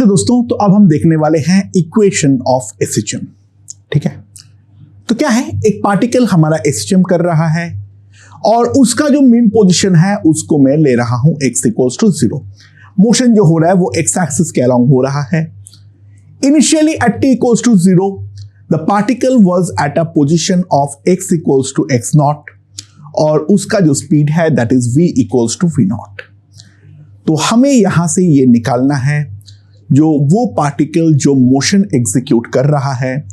दोस्तों, तो अब हम देखने वाले हैं इक्वेशन ऑफ एसएचएम। ठीक है, तो क्या है, एक पार्टिकल हमारा एसएचएम कर रहा है और उसका जो मीन पोजीशन है उसको मैं ले रहा हूं x इक्वल्स टू 0। मोशन जो हो रहा है वो x एक्सिस के अलोंग हो रहा है। Initially at t equals to 0 the particle was at a position of x equals to x not और उसका जो स्पीड है that is v equals to v not. तो हमें यहां से ये निकालना है जो वो पार्टिकल जो मोशन एग्जीक्यूट कर रहा है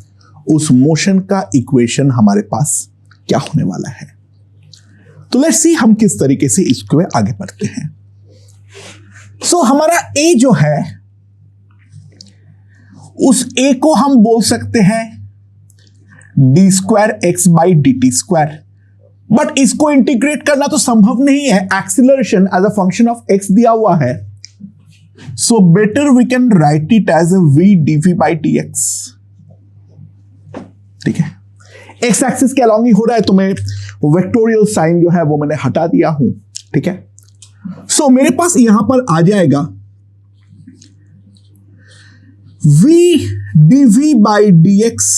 उस मोशन का इक्वेशन हमारे पास क्या होने वाला है। तो लेट्स सी हम किस तरीके से इसको आगे बढ़ते हैं। सो हमारा ए जो है उस ए को हम बोल सकते हैं d square x by d t square, but इसको इंटीग्रेट करना तो संभव नहीं है, acceleration as a function of x दिया हुआ है। So better we can write it as a v DV by t x. ठीक है, एक्स एक्सिस के अलॉन्ग ही हो रहा है तो मैं वेक्टोरियल साइन जो है वो मैंने हटा दिया हूं। ठीक है, सो मेरे पास यहां पर आ जाएगा v DV by d x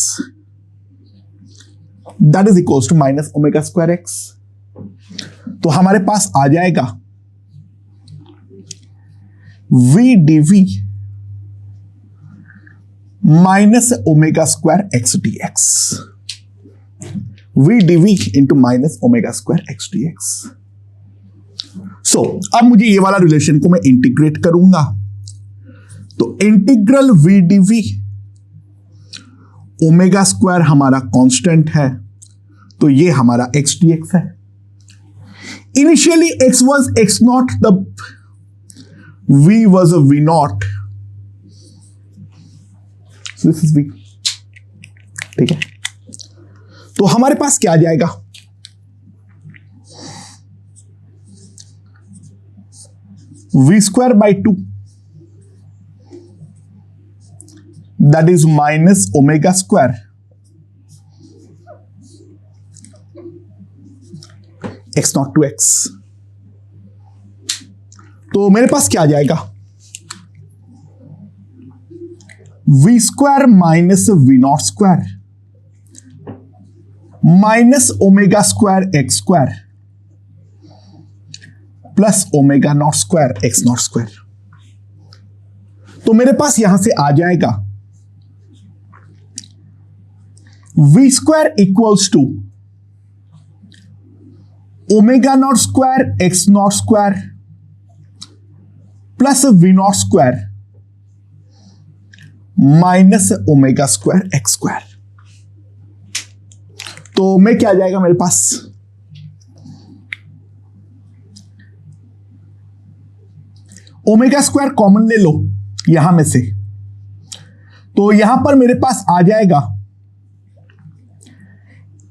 that is equals to minus omega square x. तो हमारे पास आ जाएगा v dv minus omega square x d x, v dv into minus omega square x d x. So अब मुझे ये वाला relation को मैं इंटीग्रेट करूंगा तो integral v d v, omega square हमारा कांस्टेंट है तो ये हमारा एक्स डी एक्स है। Initially x was x not, the v was a v not, this is v. ठीक है, तो हमारे पास क्या आ जाएगा, v square by 2 that is minus omega square x not to x. तो मेरे पास क्या आ जाएगा, v square minus v not square minus omega square x square plus omega not square x not square. तो मेरे पास यहां से आ जाएगा v square equals to omega not square x not square plus v not square minus omega square x square. तो मैं क्या आ जाएगा मेरे पास, ओमेगा स्क्वायर कॉमन ले लो यहां में से, तो यहां पर मेरे पास आ जाएगा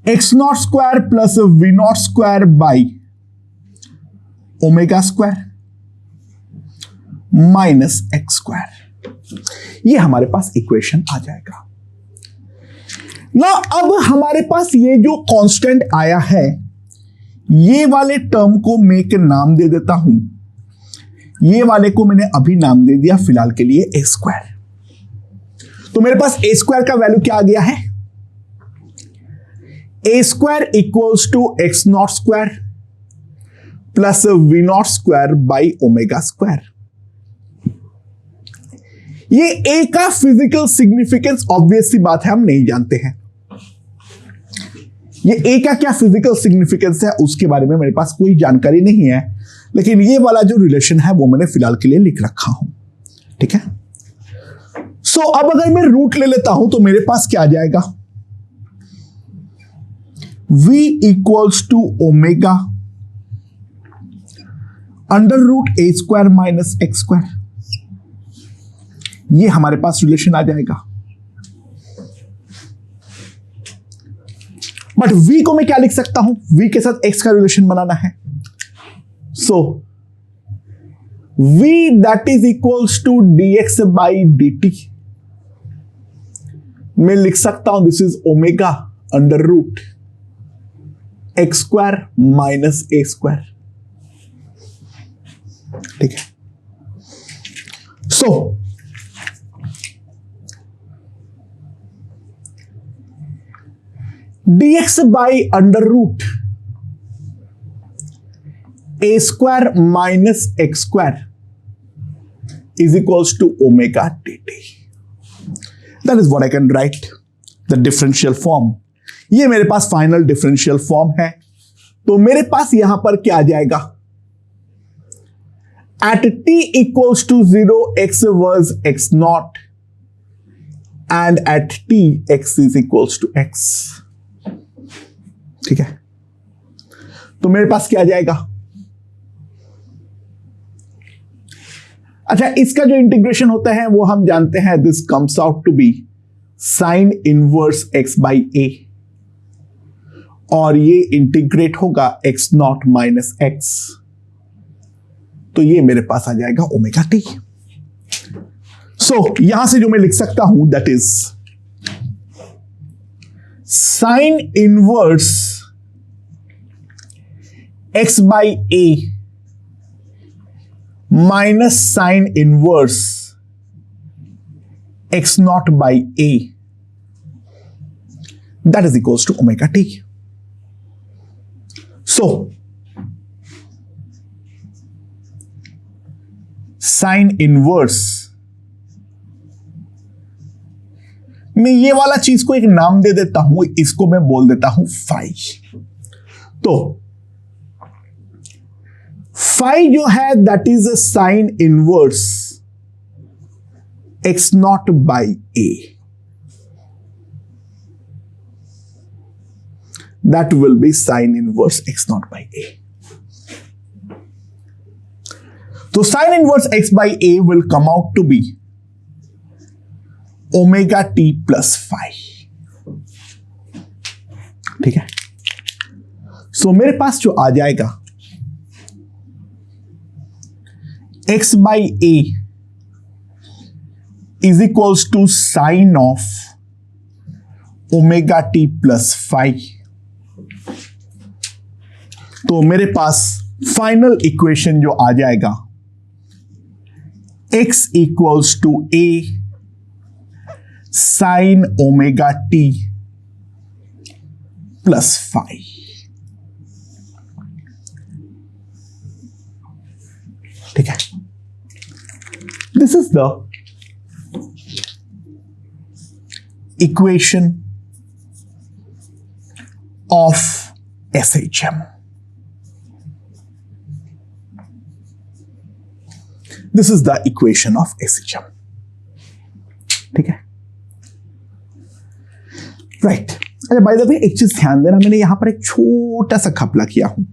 x not square plus v not square by omega square minus x square. ये हमारे पास इक्वेशन आ जाएगा ना। अब हमारे पास ये जो कांस्टेंट आया है ये वाले टर्म को मैं एक नाम दे देता हूं, ये वाले को मैंने अभी नाम दे दिया फिलहाल के लिए ए स्क्वायर। तो मेरे पास ए स्क्वायर का वैल्यू क्या आ गया है, a square equals to x not square plus v not square by omega square. ये ए का फिजिकल सिग्निफिकेंस ऑब्वियस सी बात है हम नहीं जानते हैं, ये ए का क्या फिजिकल सिग्निफिकेंस है उसके बारे में मेरे पास कोई जानकारी नहीं है, लेकिन ये वाला जो रिलेशन है वो मैंने फिलहाल के लिए लिख रखा हूं। ठीक है, सो अब अगर मैं रूट ले लेता हूं तो मेरे पास क्या आ जाएगा, v equals to omega under root a square minus x square. ये हमारे पास रिलेशन आ जाएगा, बट v को मैं क्या लिख सकता हूं, v के साथ x का रिलेशन बनाना है। So v that is equals to dx by dt, मैं लिख सकता हूं this is omega under root x square minus a square. ठीक है, so dx by under root a square minus x square is equals to omega dt. That is what I can write the differential form. ये मेरे पास final differential form है, तो मेरे पास यहां पर क्या आ जाएगा? At t equals to 0 x was x naught and at t x is equals to x. ठीक है, तो मेरे पास क्या आ जाएगा? अच्छा, इसका जो इंटीग्रेशन होता है वो हम जानते हैं, this comes out to be sine inverse x by a, और ये इंटीग्रेट होगा x नॉट माइनस एक्स, तो ये मेरे पास आ जाएगा ओमेगा टी. सो यहां से जो मैं लिख सकता हूं that is sine inverse x by a minus sine inverse x not by a, that is equals to omega t. So sine inverse, मैं ये वाला चीज को एक नाम दे देता हूं, इसको मैं बोल देता हूं फाई. तो फाई जो है that is a sine inverse x not by a, that will be sine inverse x not by a. तो sine inverse x by a will come out to be omega t plus phi. ठीक है, so मेरे पास जो आ जाएगा x by a is equals to sine of omega t plus five. तो मेरे पास फाइनल इक्वेशन जो आ जाएगा x equals to a sign omega t plus five. ठीक है, this is the equation of SHM. This is the equation of SHM. ठीक है, राइट. अच्छा, बाय द वे एक चीज ध्यान देना, मैंने यहां पर एक छोटा सा घपला किया हूं.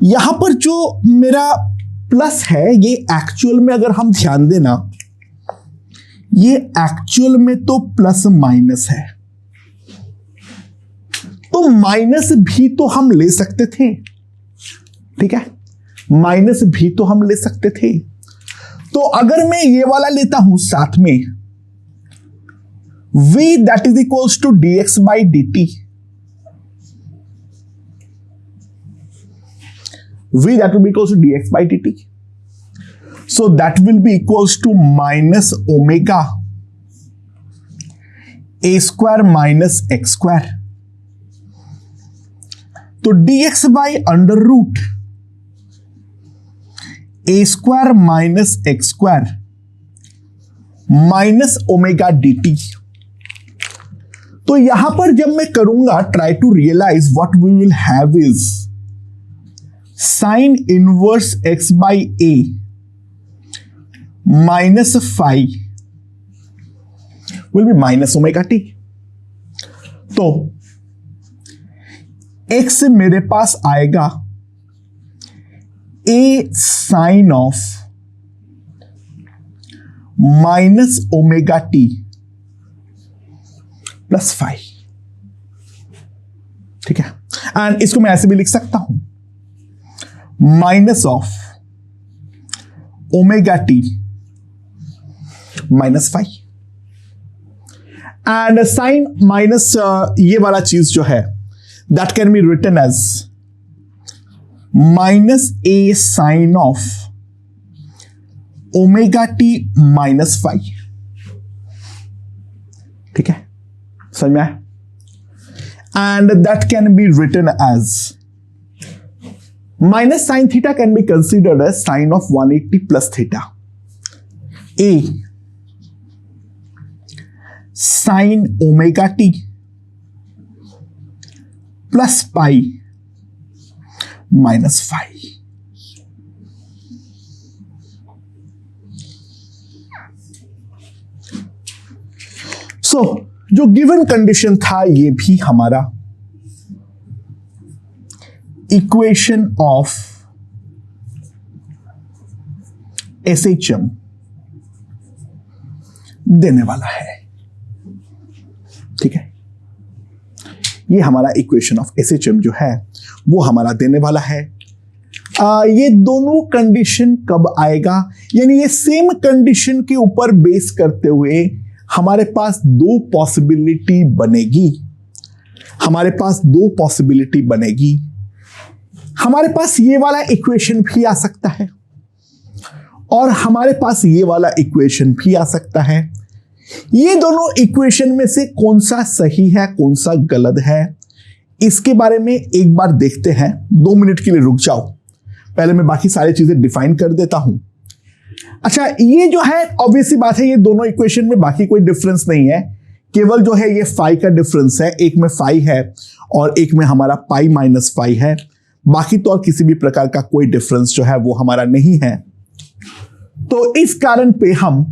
यहां पर जो मेरा प्लस है ये एक्चुअल में अगर हम ध्यान देना, ये एक्चुअल में तो प्लस माइनस है, तो माइनस भी तो हम ले सकते थे. ठीक है, माइनस भी तो हम ले सकते थे. तो अगर मैं ये वाला लेता हूं साथ में, v that is equals to dx by dt, v that will be equals to dx by dt. So that will be equals to minus omega a square minus x square. तो dx by under root a square minus x square minus omega dt. तो यहां पर जब मैं करूंगा, try to realize what we will have is sine inverse x by a minus five will be minus omega t. तो x मेरे पास आएगा a sine of minus omega t plus five. ठीक है, एंड इसको मैं ऐसे भी लिख सकता हूं, minus of omega t minus five. And sine minus ये वाला चीज जो है that can be written as minus a sine of omega t minus five. ठीक है, समझ में आया? and that can be written as minus sin theta can be considered as sine of 180 plus theta. A sin omega t plus pi minus phi. So, जो given condition था ये भी हमारा इक्वेशन ऑफ SHM देने वाला है। ठीक है, ये हमारा इक्वेशन ऑफ SHM जो है वो हमारा देने वाला है। ये दोनों कंडीशन कब आएगा, यानी ये सेम कंडीशन के ऊपर बेस करते हुए हमारे पास दो पॉसिबिलिटी बनेगी। हमारे पास दो पॉसिबिलिटी बनेगी। हमारे पास ये वाला इक्वेशन भी आ सकता है और हमारे पास ये वाला इक्वेशन भी आ सकता है। ये दोनों इक्वेशन में से कौन सा सही है, कौन सा गलत है, इसके बारे में एक बार देखते हैं। 2 मिनट के लिए रुक जाओ, पहले मैं बाकी सारी चीजें डिफाइन कर देता हूं। अच्छा, ये जो है ऑब्वियस सी बात है, ये दोनों इक्वेशन में बाकी कोई डिफरेंस नहीं है, केवल जो है ये फाई का डिफरेंस है। एक में फाई है और एक में हमारा पाई माइनस फाई है। बाकी तो और किसी भी प्रकार का कोई डिफरेंस जो है वो हमारा नहीं है। तो इस कारण पे हम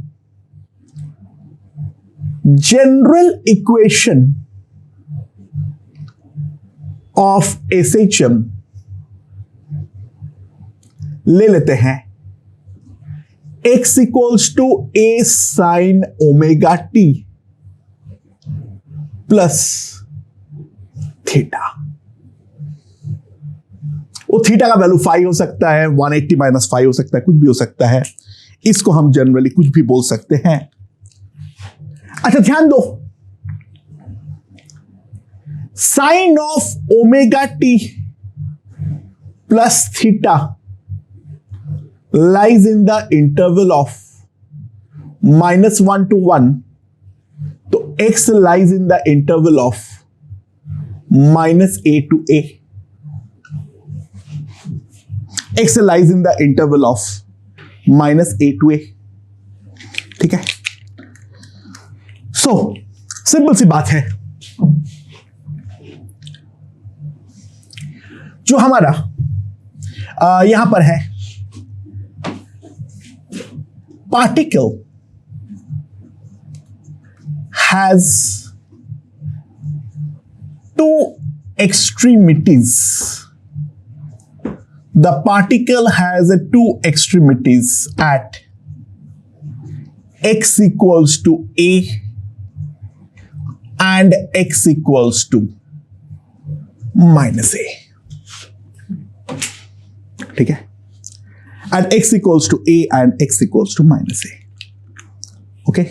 जनरल इक्वेशन ऑफ SHM ले लेते हैं। x equals to a sine omega t plus theta. वो थीटा का वैल्यू फाई हो सकता है, 180 माइनस फाई हो सकता है, कुछ भी हो सकता है। इसको हम जनरली कुछ भी बोल सकते हैं। अच्छा, ध्यान दो, sine of omega t plus theta lies in the interval of -1 to 1, तो x lies in the interval of -a to a. x lies in the interval of -a to a. ठीक है, सो सिंपल सी बात है, जो हमारा यहां पर है particle has two extremities. The particle has two extremities at x equals to a and x equals to minus a. ठीक है, at x equals to a and x equals to minus a. Okay,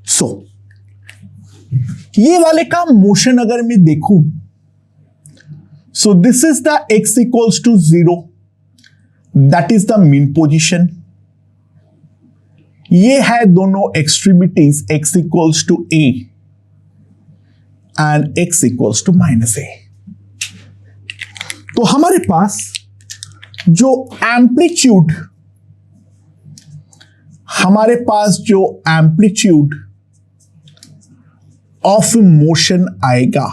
so ये वाले का motion अगर मैं देखूं, so this is the x equals to 0, that is the mean position. ये है दोनों extremities x equals to a and x equals to minus a. तो हमारे पास जो एम्पलीट्यूड, हमारे पास जो एम्पलीट्यूड ऑफ मोशन आएगा,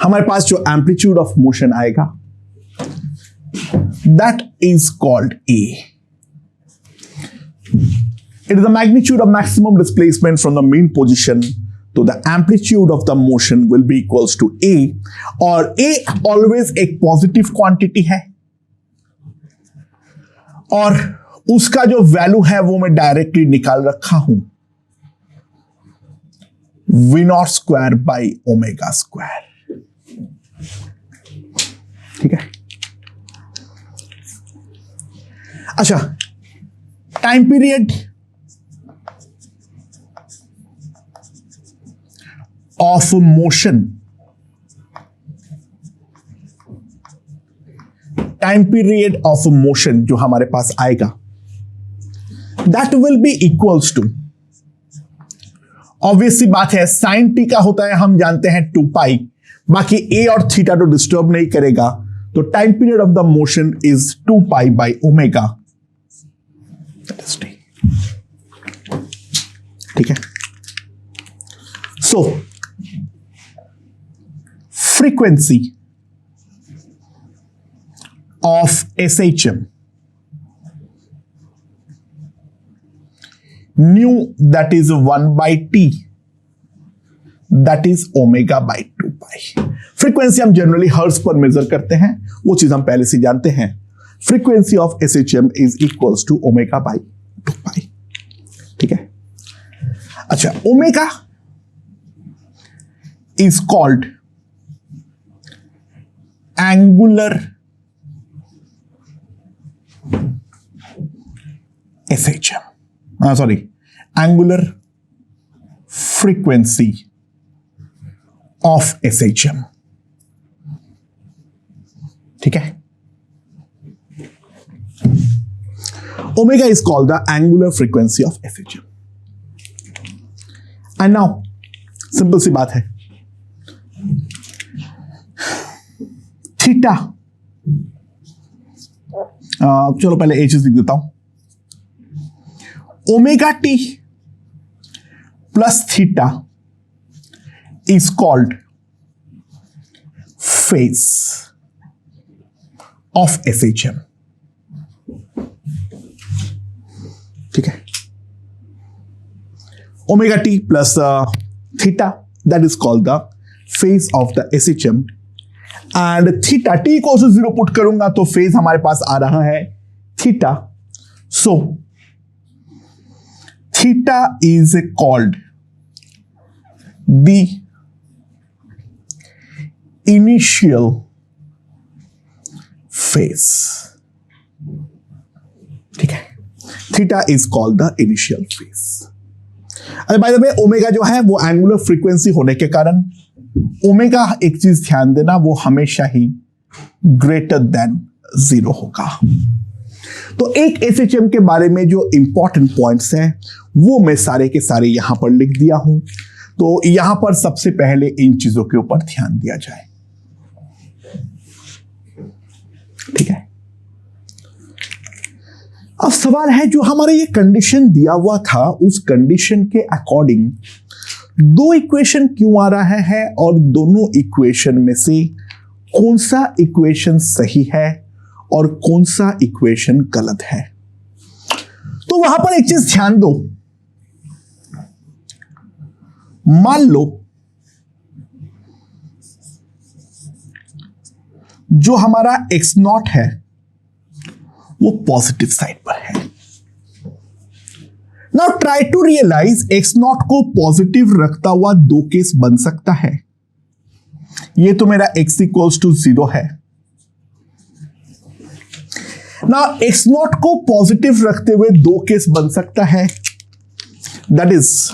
हमारे पास जो एम्पलीट्यूड ऑफ मोशन आएगा, that is called a. It is the magnitude of maximum displacement from the mean position तो the amplitude of the motion will be equals to a, और a always एक positive quantity है और उसका जो value है वो मैं डायरेक्टली निकाल रखा हूं, v0 square by omega square. ठीक है, अच्छा, time period of motion, time period of motion जो हमारे पास आएगा, that will be equals to obvious सी बात है साइन टी का होता है हम जानते हैं 2 पाई, बाकी ए और थीटा तो डिस्टर्ब नहीं करेगा, तो time period of the motion is 2 pi by omega, ठीक है। So frequency of SHM nu that is 1 by t that is omega by 2 pi। Frequency हम जनरली हर्ट्ज पर मेजर करते हैं, वो चीज हम पहले से जानते हैं। Frequency of SHM is equals to omega by 2 pi, ठीक है। अच्छा, omega is called angular SHM, sorry, angular frequency of SHM, ठीक है। Omega is called the angular frequency of SHM। And now simple सी बात है, थीटा, चलो पहले एच लिख देता हूं, omega t plus theta is called phase of SHM, ठीक है। Omega t plus theta that is called the phase of the SHM, and theta T को 0 पुट करूंगा तो फेज हमारे पास आ रहा है theta, so theta is called the initial phase, ठीक है। theta is called the initial phase। अरे बाय द वे, ओमेगा जो है वो एंगुलर फ्रीक्वेंसी होने के कारण ओमेगा, एक चीज ध्यान देना, वो हमेशा ही ग्रेटर देन 0 होगा। तो एक SHM के बारे में जो इंपॉर्टेंट पॉइंट्स हैं वो मैं सारे के सारे यहां पर लिख दिया हूं, तो यहां पर सबसे पहले इन चीजों के ऊपर ध्यान दिया जाए, ठीक है। अब सवाल है, जो हमारे ये कंडीशन दिया हुआ था उस कंडीशन के अकॉर्डिंग 2 इक्वेशन क्यों आ रहा है और दोनों इक्वेशन में से कौन सा इक्वेशन सही है और कौन सा इक्वेशन गलत है। तो वहां पर एक चीज ध्यान दो, मान लो जो हमारा x0 है वो पॉजिटिव साइड पर है। Now try to realise x0 को पॉजिटिव रखता हुआ 2 केस बन सकता है। ये तो मेरा x इक्वल्स टू 0 है ना, x0 को पॉजिटिव रखते हुए 2 केस बन सकता है, दैट इज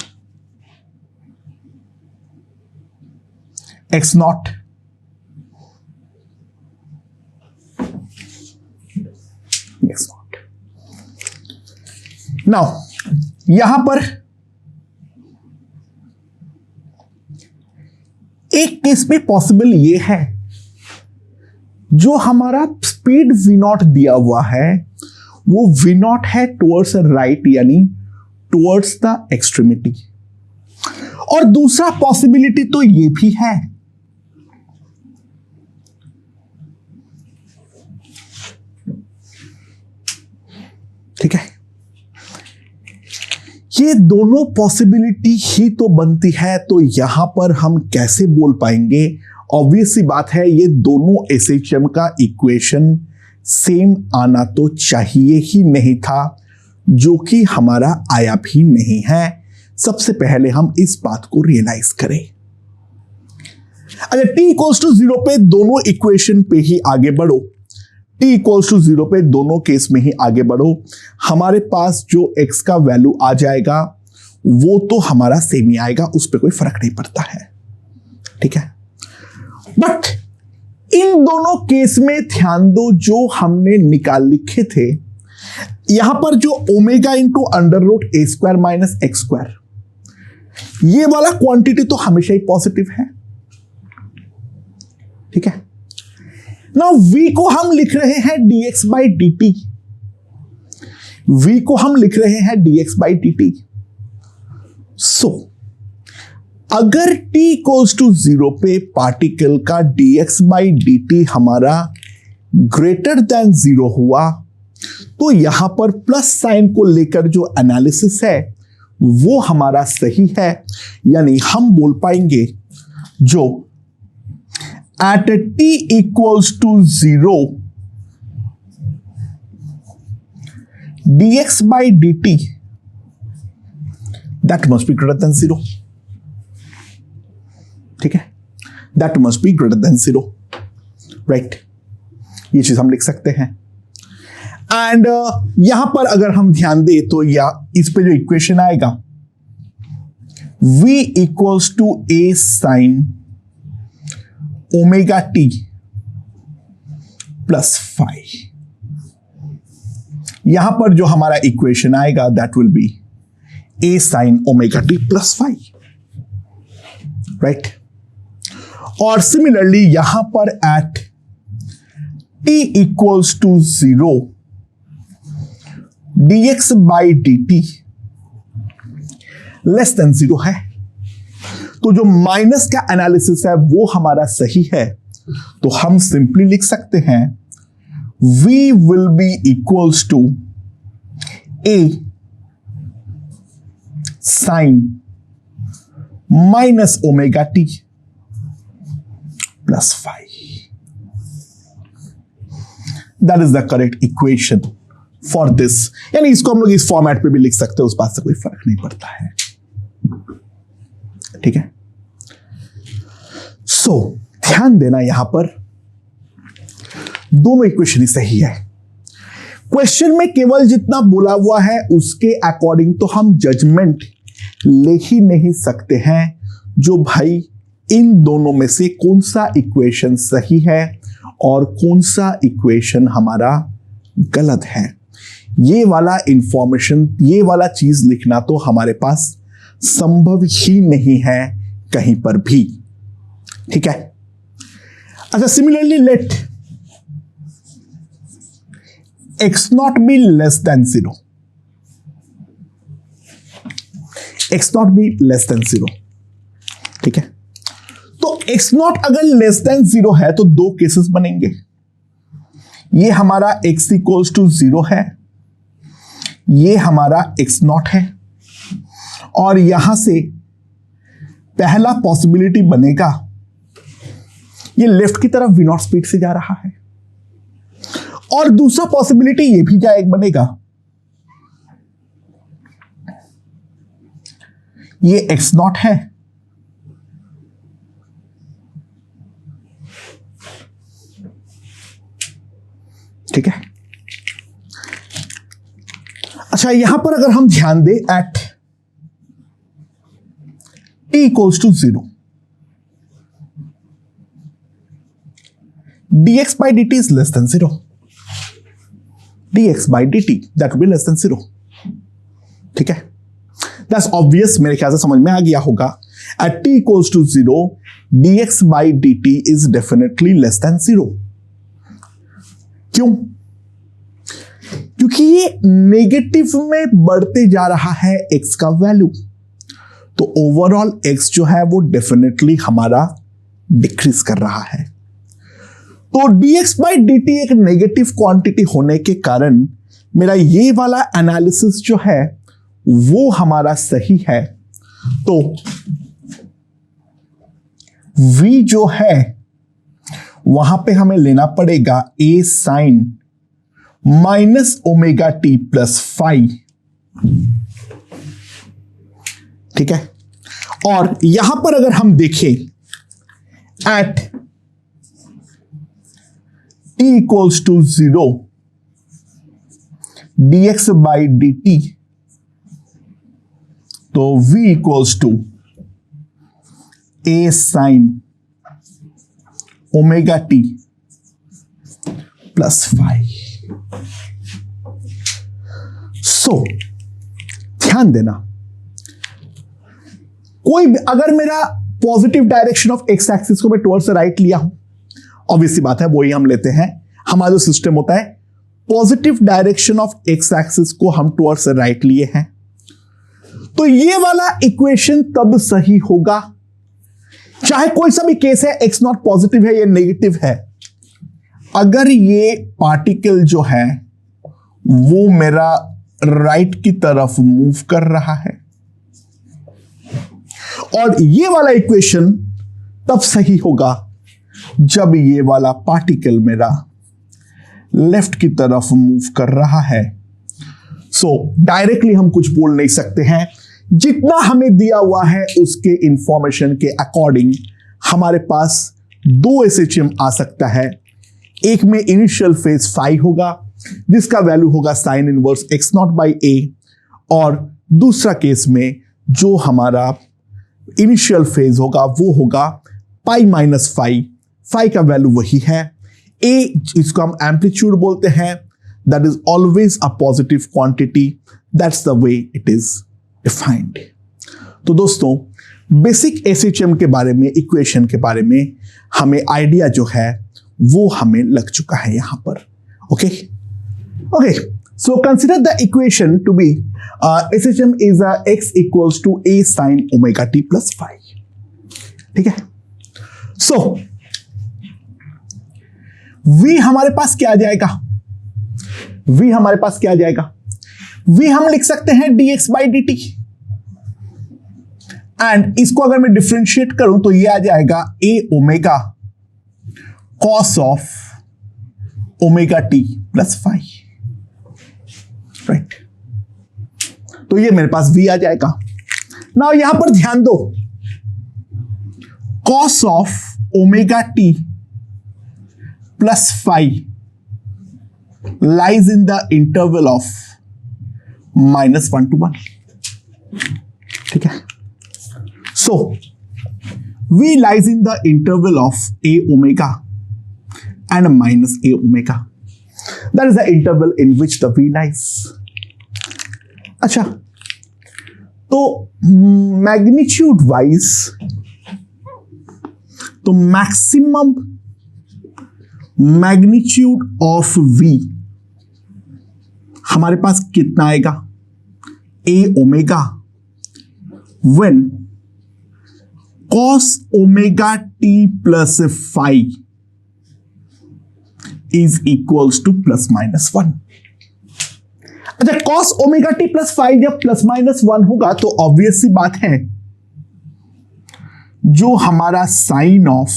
x0 नाउ यहां पर एक केस में पॉसिबल ये है, जो हमारा स्पीड v0 दिया हुआ है वो v0 है टुवर्ड्स राइट, यानी टुवर्ड्स द एक्सट्रीमिटी, और दूसरा पॉसिबिलिटी तो ये भी है ठीक है। ये दोनों पॉसिबिलिटी ही तो बनती है, तो यहां पर हम कैसे बोल पाएंगे। ऑब्वियस सी बात है, ये दोनों SHM का इक्वेशन सेम आना तो चाहिए ही नहीं था, जो कि हमारा आया भी नहीं है। सबसे पहले हम इस बात को रियलाइज करें। अगर t इक्वल्स टू 0 पे दोनों इक्वेशन पे ही आगे बढ़ो, t इक्वल्स टू 0 पे दोनों केस में ही आगे बढ़ो, हमारे पास जो x का वैल्यू आ जाएगा वो तो हमारा सेम ही आएगा, उस पर कोई फर्क नहीं पड़ता है, ठीक है। बट इन दोनों केस में ध्यान दो, जो हमने निकाल लिखे थे, यहां पर जो omega into under root a² minus x², ये वाला क्वांटिटी तो हमेशा ही पॉजिटिव है, ठीक है। नाउ v को हम लिख रहे हैं dx बाई dt, v को हम लिख रहे हैं dx बाई dt। सो अगर t इक्वल्स टू 0 पे पार्टिकल का dx बाई dt हमारा ग्रेटर देन 0 हुआ, तो यहां पर प्लस साइन को लेकर जो एनालिसिस है वो हमारा सही है, यानी हम बोल पाएंगे जो at t equals to 0 dx by dt that must be greater than 0, ठीक है, that must be greater than 0, right. ये चीज हम लिख सकते हैं। एंड यहां पर अगर हम ध्यान दें तो या इस पे जो इक्वेशन आएगा v equals to a sine omega t plus phi, यहां पर जो हमारा इक्वेशन आएगा that will be a sine omega t plus phi, right. और सिमिलरली यहां पर at t equals to 0 dx by dt less than 0 है, तो जो माइनस का एनालिसिस है वो हमारा सही है, तो हम सिंपली लिख सकते हैं v will be equals to a sine minus omega t plus phi. That is the correct equation for this, यानी इसको हम लोग इस फॉर्मेट पे भी लिख सकते हैं, उस बात से कोई फर्क नहीं पड़ता है, ठीक है। सो ध्यान देना यहां पर दोनों इक्वेशन ही सही है। क्वेश्चन में केवल जितना बोला हुआ है उसके अकॉर्डिंग तो हम जजमेंट ले ही नहीं सकते हैं जो भाई इन दोनों में से कौन सा इक्वेशन सही है और कौन सा इक्वेशन हमारा गलत है। ये वाला इंफॉर्मेशन, ये वाला चीज लिखना तो हमारे पास संभव ही नहीं है कहीं पर भी, ठीक है। अच्छा, similarly let x not be less than 0, x not be less than 0, ठीक है। तो x नॉट अगर लेस देन 0 है तो दो केसेस बनेंगे, ये हमारा x इक्वल्स टू 0 है, ये हमारा x नॉट है, और यहां से पहला पॉसिबिलिटी बनेगा ये लेफ्ट की तरफ v नॉट स्पीड से जा रहा है, और दूसरा पॉसिबिलिटी ये भी बनेगा ये x नॉट है, ठीक है। अच्छा, यहां पर अगर हम ध्यान दें at t equals to 0 dx by dt is less than 0, dx by dt that will be less than 0, ठीक है। That's obvious, मेरे ख्याल से समझ में आ गया होगा। At t equals to 0 dx by dt is definitely less than 0। क्यों? क्योंकि ये नेगेटिव में बढ़ते जा रहा है x का वैल्यू, तो ओवरऑल x जो है वो डेफिनेटली हमारा डिक्रीज कर रहा है। तो dx by dt एक नेगेटिव क्वांटिटी होने के कारण मेरा ये वाला एनालिसिस जो है वो हमारा सही है। तो v जो है वहां पे हमें लेना पड़ेगा a sine minus omega t plus phi, ठीक है। और यहां पर अगर हम देखें at t equals to 0 dx by dt, तो v equals to a sine omega t plus phi. So ध्यान देना, कोई अगर मेरा positive direction of x axis को मैं टुवर्ड्स राइट लिया हूं, ऑब्वियसली बात है वही हम लेते हैं, हमारा जो सिस्टम होता है positive direction of x axis को हम टुवर्ड्स राइट लिए हैं, तो ये वाला इक्वेशन तब सही होगा चाहे कोई सा भी केस है, एक्स नॉट पॉजिटिव है या नेगेटिव है, अगर ये पार्टिकल जो है वो मेरा राइट की तरफ मूव कर रहा है, और ये वाला इक्वेशन तब सही होगा जब ये वाला पार्टिकल मेरा लेफ्ट की तरफ मूव कर रहा है। सो डायरेक्टली हम कुछ बोल नहीं सकते हैं, जितना हमें दिया हुआ है उसके इंफॉर्मेशन के अकॉर्डिंग हमारे पास दो एसएचएम आ सकता है। एक में इनिशियल फेज फाई होगा जिसका वैल्यू होगा sine inverse x not by a, और दूसरा केस में जो हमारा इनिशियल फेज होगा वो होगा पाई माइनस फाई, फाई का वैल्यू वही है, ए इसको हम एम्पलीट्यूड बोलते हैं, that is always a positive quantity, that's the way it is defined. तो दोस्तों बेसिक एसएचएम के बारे में, इक्वेशन के बारे में हमें आइडिया जो है वो हमें लग चुका है यहां पर। Okay okay, so consider the equation to be SHM is x equals to a sin omega t plus phi. ठीक है, सो v हमारे पास क्या आ जाएगा, v हमारे पास क्या आ जाएगा, v हम लिख सकते हैं dx by d T, and इसको अगर मैं डिफ्रेंशिएट करूं तो ये आ जाएगा a omega cos of omega t plus phi, right. तो ये मेरे पास v आ जाएगा। नाउ यहां पर ध्यान दो, cos of omega t plus phi lies in the interval of -1 to 1। ठीक है, so v lies in the interval of a omega and minus a omega, that is the interval in which the v lies। अच्छा, तो magnitude wise तो maximum magnitude of v हमारे पास कितना आएगा, a omega when cos omega t plus phi is equals to plus minus 1। अच्छा, cos omega t plus five जब plus minus 1 होगा तो ऑब्वियस सी बात है जो हमारा sine of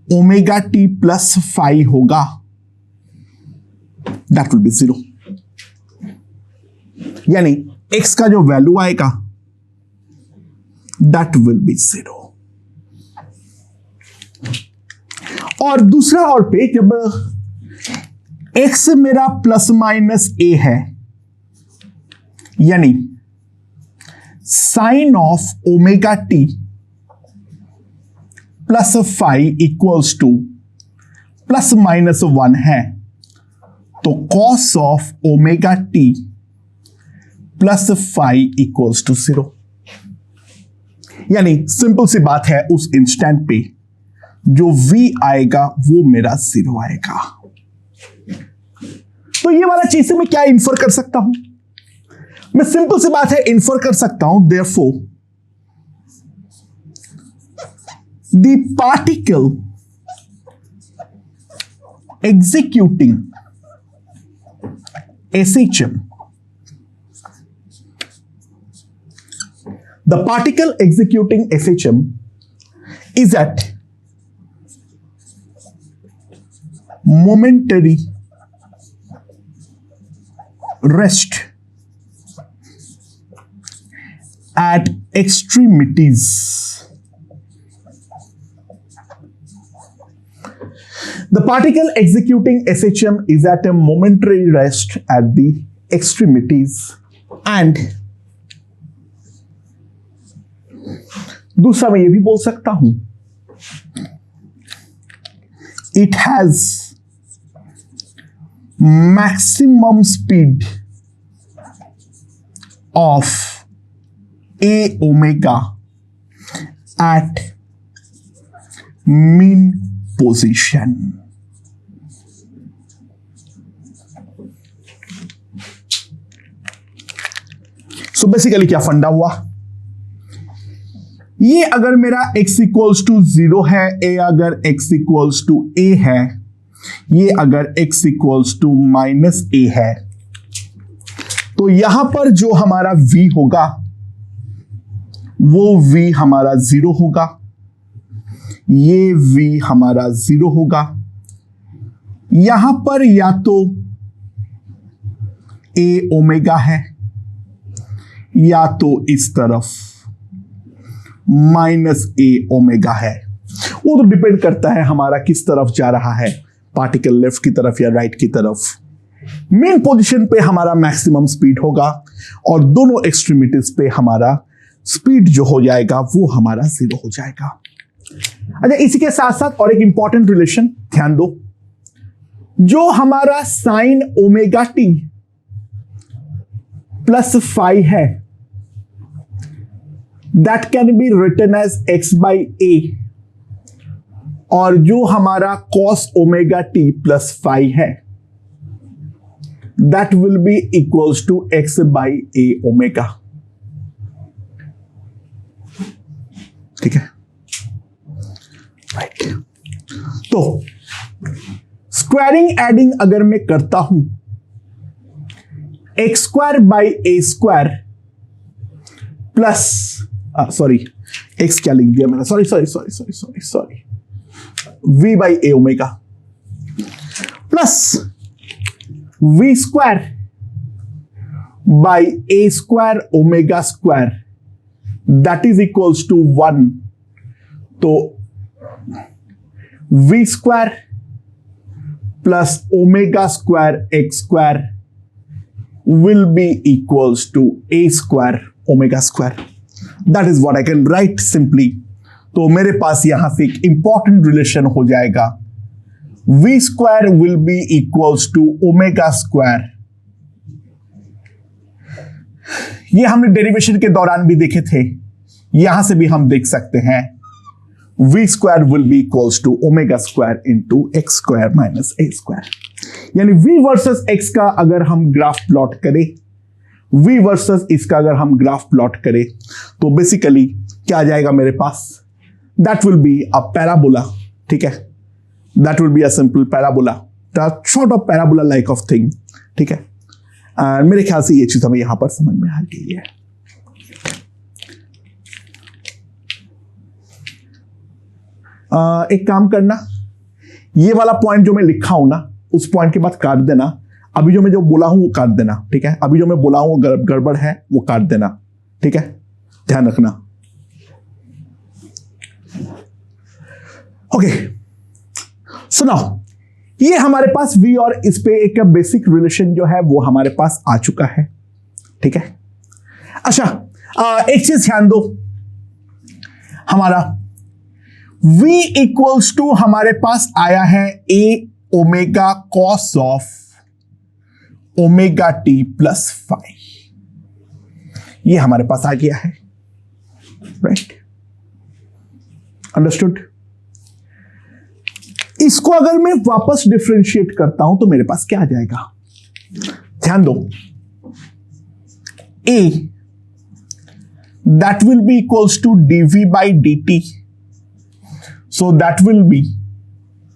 omega t plus five होगा दैट विल बी 0, यानी x का जो वैल्यू आएगा दैट विल बी 0। और दूसरा और पे जब x मेरा प्लस माइनस a है, यानी sine of omega t plus five equals to plus minus 1 है, तो cos of omega t plus five equals to 0। यानी सिंपल सी बात है, उस इंस्टेंट पे जो v आएगा वो मेरा 0 आएगा। तो ये वाला चीज से मैं क्या इन्फर कर सकता हूं, मैं सिंपल सी बात है इन्फर कर सकता हूं therefore the particle executing SHM, the particle executing SHM is at momentary rest at extremities. The particle executing SHM is at a momentary rest at the extremities, and दूसरा मैं ये भी बोल सकता हूं it has maximum speed of A omega eight mean position. So basically क्या फंडा हुआ, ये अगर मेरा x इक्वल्स टू 0 है, ए अगर x इक्वल्स टू a है, ये अगर x equals to minus a है, तो यहां पर जो हमारा v होगा वो v हमारा 0 होगा, ये v हमारा 0 होगा। यहां पर या तो a ओमेगा है या तो इस तरफ माइनस ए ओमेगा है। वो तो डिपेंड करता है हमारा किस तरफ जा रहा है, पार्टिकल लेफ्ट की तरफ या राइट की तरफ। मेन पोजीशन पे हमारा मैक्सिमम स्पीड होगा और दोनों एक्सट्रीमिटीज पे हमारा स्पीड जो हो जाएगा वो हमारा 0 हो जाएगा। अच्छा, इसी के साथ साथ और एक इंपॉर्टेंट रिलेशन ध्यान दो, जो हमारा sine omega t plus phi है, that can be written as x by a, और जो हमारा cos omega t plus phi है that will be equals to x by a omega. ठीक है, राइट। तो स्क्वायरिंग एडिंग अगर मैं करता हूं, x square by a square plus sorry x क्या लिख दिया मैंने, sorry v by a omega plus v square by a square omega square that is equals to 1। तो v square plus omega square x square will be equals to a square omega square. That is what I can write simply. तो मेरे पास यहां से एक important relation हो जाएगा, v square will be equals to omega square। ये हमने डेरिवेशन के दौरान भी देखे थे, यहां से भी हम देख सकते हैं v square will be equals to omega square into x square minus a square। यानी v वर्सेस x का अगर हम ग्राफ प्लॉट करें, v वर्सेस इसका अगर हम ग्राफ प्लॉट करें, तो बेसिकली क्या आ जाएगा मेरे पास, that will be a parabola. ठीक है, that will be a simple parabola, sort of parabola like of thing. ठीक है, मेरे ख्याल से ये चीज हमें यहां पर समझ में आ गई है। एक काम करना, ये वाला पॉइंट जो मैं लिखा हूं ना, उस पॉइंट के बाद काट देना। अभी जो मैं जो बोला हूं वो काट देना। ठीक है, अभी जो मैं बोला हूं वो गड़बड़ है, वो काट देना। ठीक है, ध्यान रखना। ओके, सुनाओ, ये हमारे पास v और इस पे एक बेसिक रिलेशन जो है वो हमारे पास आ चुका है। ठीक है, अच्छा, एक चीज ध्यान दो, हमारा v इक्वल्स टू हमारे पास आया है a omega cos of omega t plus phi, ये हमारे पास आ गया है। Right, understood. इसको अगर मैं वापस डिफरेंशिएट करता हूं तो मेरे पास क्या आ जाएगा, ध्यान दो, a that will be equals to dv by dt, so that will be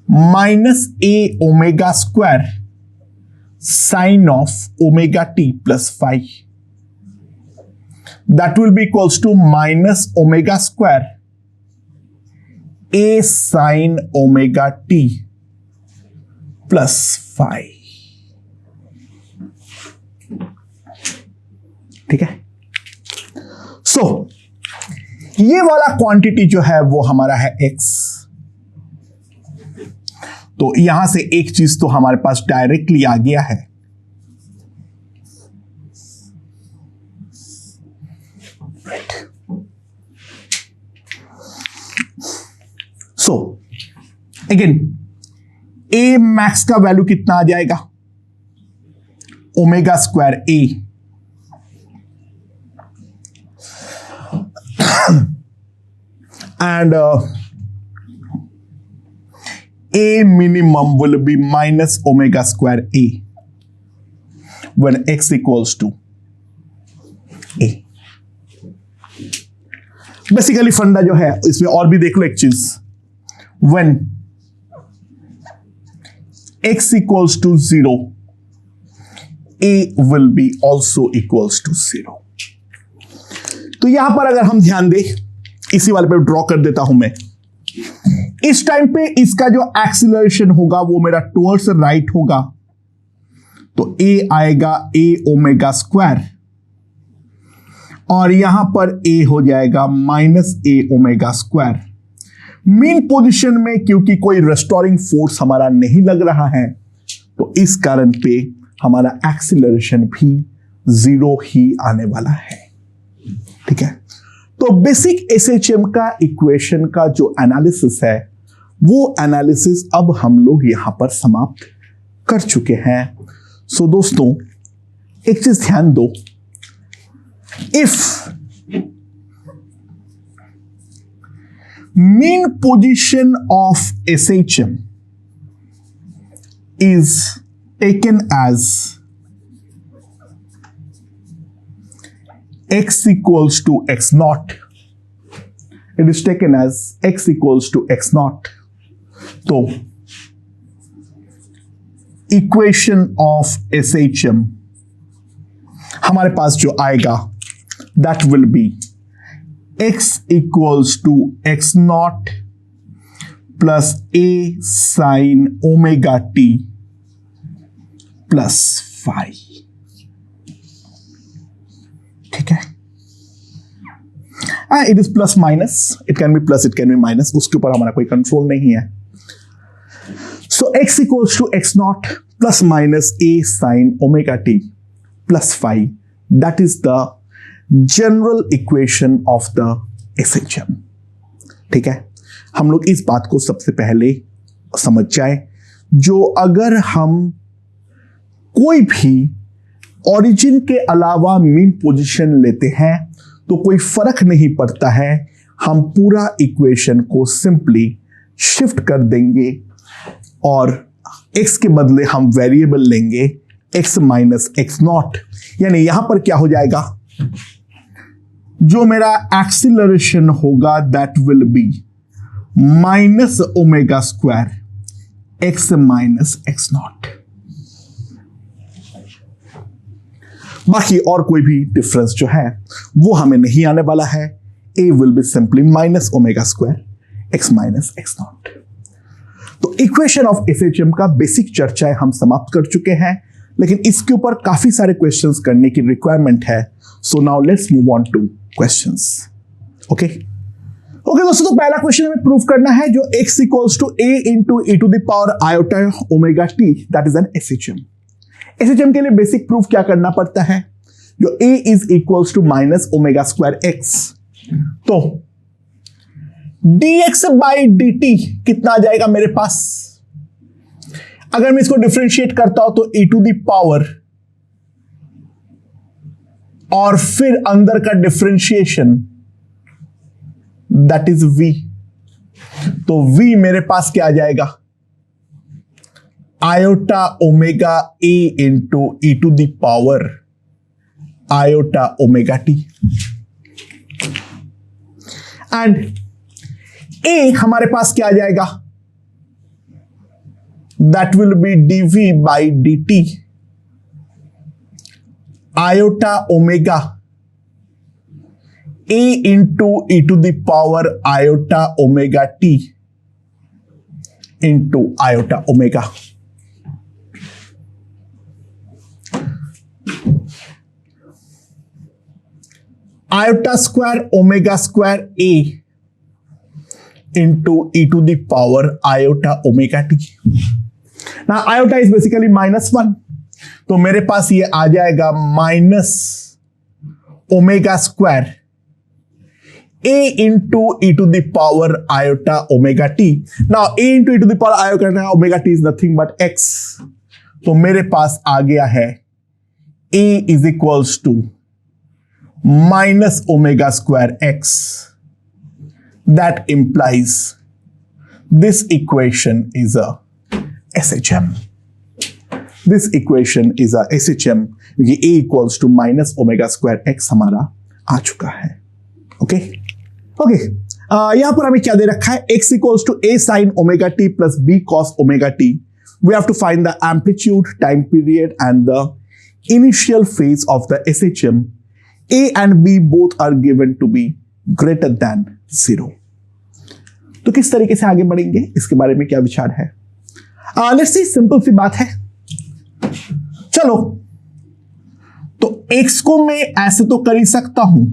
minus a omega square sine of omega t plus phi, that will be equals to minus omega square a sine omega t plus phi। ठीक है, सो ये वाला quantity जो है वो हमारा है x। तो यहां से एक चीज तो हमारे पास डायरेक्टली आ गया है, सो अगेन a मैक्स का वैल्यू कितना आ जाएगा, omega square a। and a minimum will be minus omega square a when x equals to a. Basically फंडा जो है इसमें और भी देख लो एक चीज, when x equals to 0 a will be also equals to 0. तो यहां पर अगर हम ध्यान दें, इसी वाले पे ड्रॉ कर देता हूं मैं, इस टाइम पे इसका जो एक्सीलरेशन होगा वो मेरा टुवर्ड्स राइट होगा, तो a आएगा a ओमेगा स्क्वायर और यहां पर a हो जाएगा minus a omega square. Mean position में क्योंकि कोई रेस्टोरिंग फोर्स हमारा नहीं लग रहा है तो इस कारण पे हमारा एक्सीलरेशन भी 0 ही आने वाला है. ठीक है, तो बेसिक एसएचएम का इक्वेशन का जो एनालिसिस है वो एनालिसिस अब हम लोग यहां पर समाप्त कर चुके हैं. सो दोस्तों एक चीज ध्यान दो, if mean position of SHM is taken as x equals to x naught, it is taken as x equals to x naught, तो equation of SHM हमारे पास जो आएगा that will be x equals to x naught plus a sin omega t plus phi. ठीक है, it is plus minus, it can be plus, it can be minus, उसके ऊपर हमारा कोई कंट्रोल नहीं है. So x equals to x naught plus minus a sin omega t plus phi, that is the general equation of the SHM. ठीक है, हम लोग इस बात को सबसे पहले समझ जाए, जो अगर हम कोई भी ओरिजिन के अलावा मीन पोजीशन लेते हैं तो कोई फर्क नहीं पड़ता है, हम पूरा इक्वेशन को सिंपली शिफ्ट कर देंगे और x के बदले हम वेरिएबल लेंगे x माइनस एक्स नॉट. यानी यहां पर क्या हो जाएगा, जो मेरा एक्सीलरेशन होगा that will be minus omega square x minus x not. बाकी और कोई भी डिफरेंस जो है वो हमें नहीं आने वाला है. A will be simply minus omega square x minus x not. तो इक्वेशन ऑफ एसएचएम का बेसिक चर्चाएं हम समाप्त कर चुके हैं, लेकिन इसके ऊपर काफी सारे क्वेश्चंस करने की रिक्वायरमेंट है. So now let's move on two questions. Okay दोस्तों, तो पहला क्वेश्चन हमें प्रूव करना है जो x equals to a into e to the power iota omega t, that is an SHM. SHM के लिए बेसिक प्रूफ क्या करना पड़ता है, जो a is equals to minus omega square x, तो dx बाई dt कितना आ जाएगा मेरे पास. अगर मैं इसको डिफरेंशिएट करता हूं तो e टू द पावर और फिर अंदर का डिफरेंशिएशन दैट इज v, तो v मेरे पास क्या आ जाएगा, iota omega a into e to the power iota omega t. And a हमारे पास क्या आ जाएगा, that will be dv by dt iota omega a into e to the power iota omega t into iota omega. Iota square omega square a into e to the power iota omega t. ना आयोटा is basically -1, तो मेरे पास ये आ जाएगा minus omega square a into e to the power iota omega t. Now a into e to the power iota omega t is nothing but x, तो मेरे पास आ गया है a is equals to minus omega square x. That implies this equation is a SHM. This equation is a SHM क्योंकि a equals to minus omega square x हमारा आ चुका है. ओके ओके, यहां पर हमें क्या दे रखा है? x equals to a sin omega t plus b cos omega t. We have to find the amplitude, time period and the initial phase of the SHM. A and b both are given to be greater than 0. तो किस तरीके से आगे बढ़ेंगे, इसके बारे में क्या विचार है? लेट्स सी, सिंपल सी बात है. चलो, तो x को मैं ऐसे तो कर ही सकता हूं,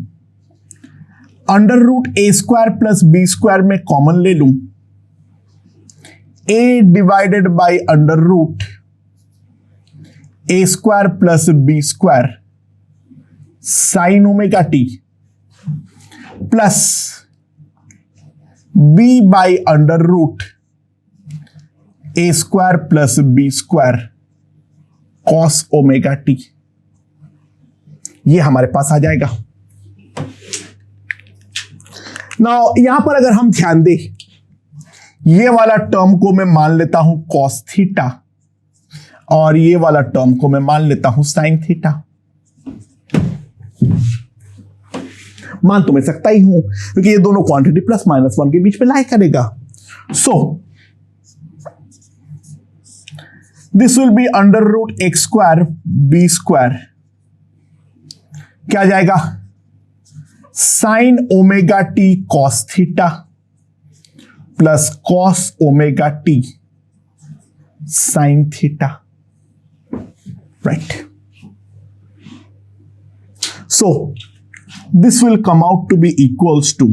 under root a square plus b square में कॉमन ले लूं, a divided by under root a square plus b square sine omega t plus b by under root a square plus b square cos omega t. ये हमारे पास आ जाएगा. Now यहां पर अगर हम ध्यान दें, ये वाला टर्म को मैं मान लेता हूं कॉस थीटा और ये वाला टर्म को मैं मान लेता हूं साइन थीटा. मान तो मैं सकता ही हूं क्योंकि ये दोनों क्वांटिटी प्लस माइनस 1 के बीच में लाई करेगा. So this will be under root x square b square, क्या जाएगा? Sine omega t cos theta plus cos omega t sine theta. Right. So this will come out to be equals to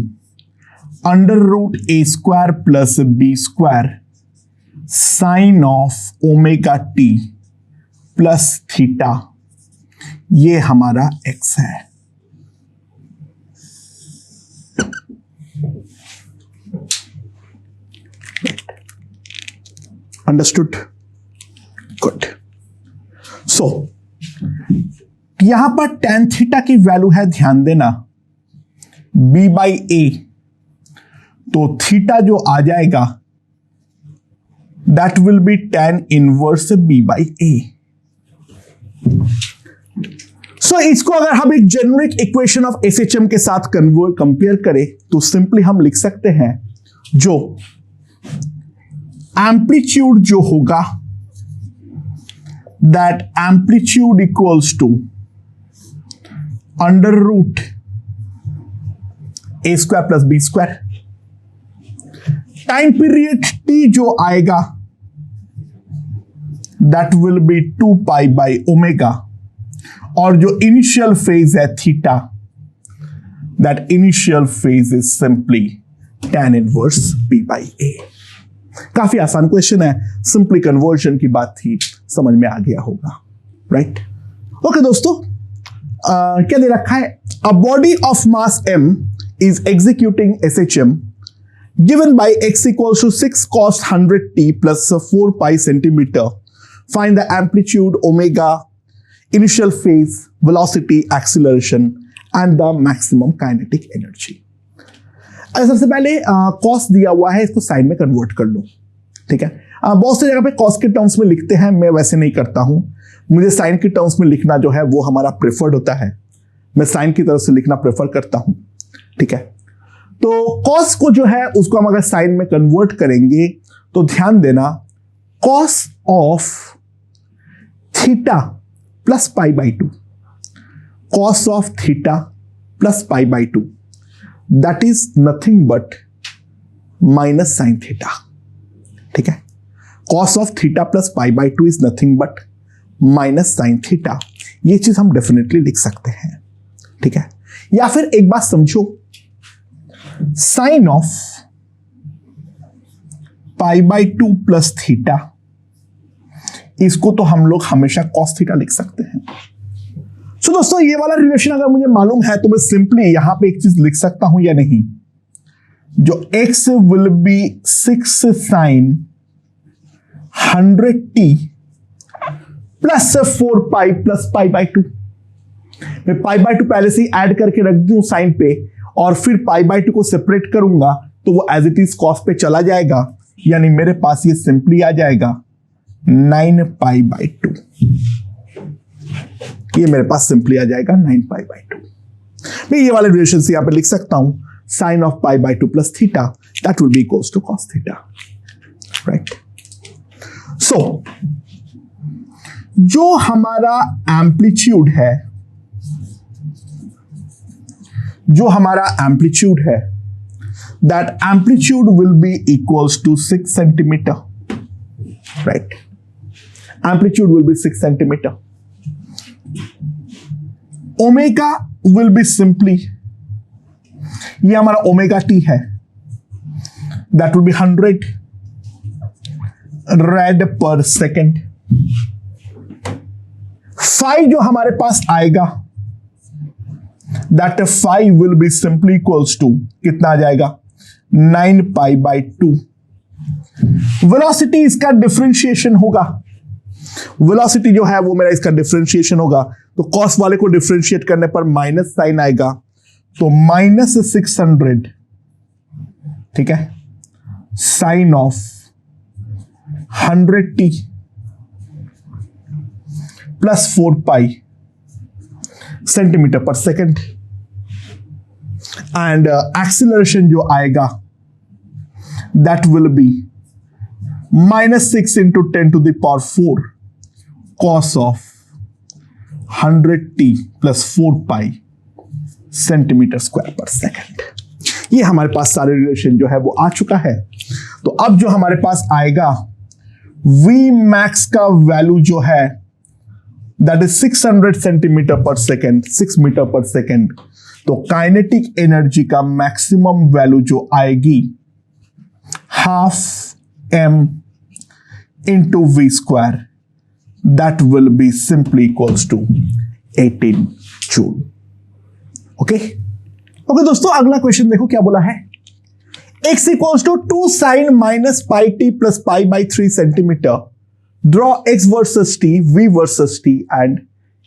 under root a square plus b square sine of omega t plus theta. ये हमारा x है. Understood? Good. So यहां पर tan theta की value है, ध्यान देना, b by a. तो थीटा जो आ जाएगा that will be tan inverse b by a. So इसको अगर हम एक जेनरिक इक्वेशन ऑफ SHM के साथ कंपेयर करें तो सिंपली हम लिख सकते हैं, जो एम्पलीट्यूड जो होगा that amplitude equals to under root a square plus b square. Time period t जो आएगा that will be 2 pi by omega, और जो इनिशियल फेज है theta, that initial phase is simply tan inverse b by a. काफी आसान question है, simply conversion की बात थी, समझ में आ गया होगा. राइट. ओके दोस्तों, क्या दे रखा है? A body of mass m is executing SHM given by x equals to 6 cos 100t plus 4 pi centimeter. Find the amplitude, omega, initial phase, velocity, acceleration and the maximum kinetic energy. सबसे पहले cos दिया हुआ है, इसको sin में convert कर लो. ठीक है. बहुत से जगह पे cos के टर्म्स में लिखते हैं, मैं वैसे नहीं करता हूं. मुझे साइन की टर्म्स में लिखना जो है वो हमारा प्रेफर्ड होता है. मैं साइन की तरफ से लिखना प्रेफर करता हूं. ठीक है. तो कॉस को जो है उसको हम अगर साइन में कन्वर्ट करेंगे तो ध्यान देना, cos of theta plus pi by 2, cos of theta plus pi by 2, that is nothing but minus sine theta. ठीक है. Cos of theta plus pi by 2 is nothing but minus sine theta. ये चीज हम definitely लिख सकते हैं. ठीक है. या फिर एक बात समझो, sine of pi by 2 plus theta, इसको तो हम लोग हमेशा कॉस थीटा लिख सकते हैं. सो दोस्तों, ये वाला रिलेशन अगर मुझे मालूम है तो मैं सिंपली यहां पे एक चीज लिख सकता हूं या नहीं, जो x will be 6 sine 100t plus 4 pi plus pi by 2. मैं पाई बाय 2 पहले से ही ऐड करके रख दूं साइन पे और फिर पाई बाय 2 को सेपरेट करूंगा तो वो एज इट इज कॉस पे चला जाएगा, यानी मेरे पास ये सिंपली आ जाएगा 9 पाई बाय 2। ये मेरे पास सिंपली आ जाएगा 9 पाई बाय 2। मैं ये वाले रिलेशन से यहां पे लिख सकता हूं sine of pi by 2 plus theta that will be equals to cos theta, right. So जो हमारा एम्पलीट्यूड है, that amplitude will be equals to 6 centimeter, right? Amplitude will be 6 centimeter. Omega will be simply, ये हमारा omega T है, that will be 100 rad per second. phi जो हमारे पास आएगा that phi will be simply equals to कितना आ जाएगा 9 पाई by 2। Velocity इसका डिफरेंशिएशन होगा, वेलोसिटी जो है वो मेरा इसका डिफरेंशिएशन होगा, तो कॉस वाले को डिफरेंशिएट करने पर माइनस साइन आएगा, तो -600, ठीक है, sine of 100t plus 4 pi centimetre पर सेकेंड। एंड एक्सीलरेशन जो आएगा that will be -6 into 10 to the power 4 cos of 100t plus 4 pi centimetre square पर सेकेंड। ये हमारे पास सारे रिलेशन जो है वो आ चुका है। तो अब जो हमारे पास आएगा V max का वैल्यू जो है दैट इज 600 सेंटीमीटर पर सेकेंड, 6 मीटर पर सेकेंड। तो काइनेटिक एनर्जी का मैक्सिमम वैल्यू जो आएगी 12 m into v square, that will be simply equals to 18 joule. Okay दोस्तों, अगला क्वेश्चन देखो क्या बोला है। x equals to 2 sine minus pi t plus pi by 3 centimetre. Draw x versus t, v versus t and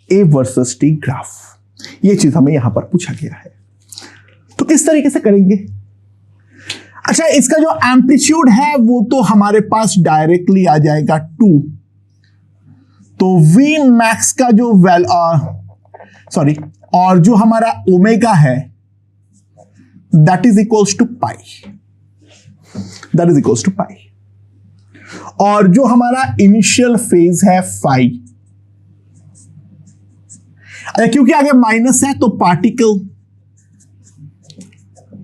a versus t graph. ये चीज हमें यहां पर पूछा गया है, तो किस तरीके से करेंगे। अच्छा, इसका जो एम्पलीट्यूड है वो तो हमारे पास डायरेक्टली आ जाएगा 2, तो v मैक्स का जो और जो हमारा ओमेगा है दैट इज इक्वल्स टू पाई, और जो हमारा इनिशियल फेज है फाई। क्योंकि आगे माइनस है तो particle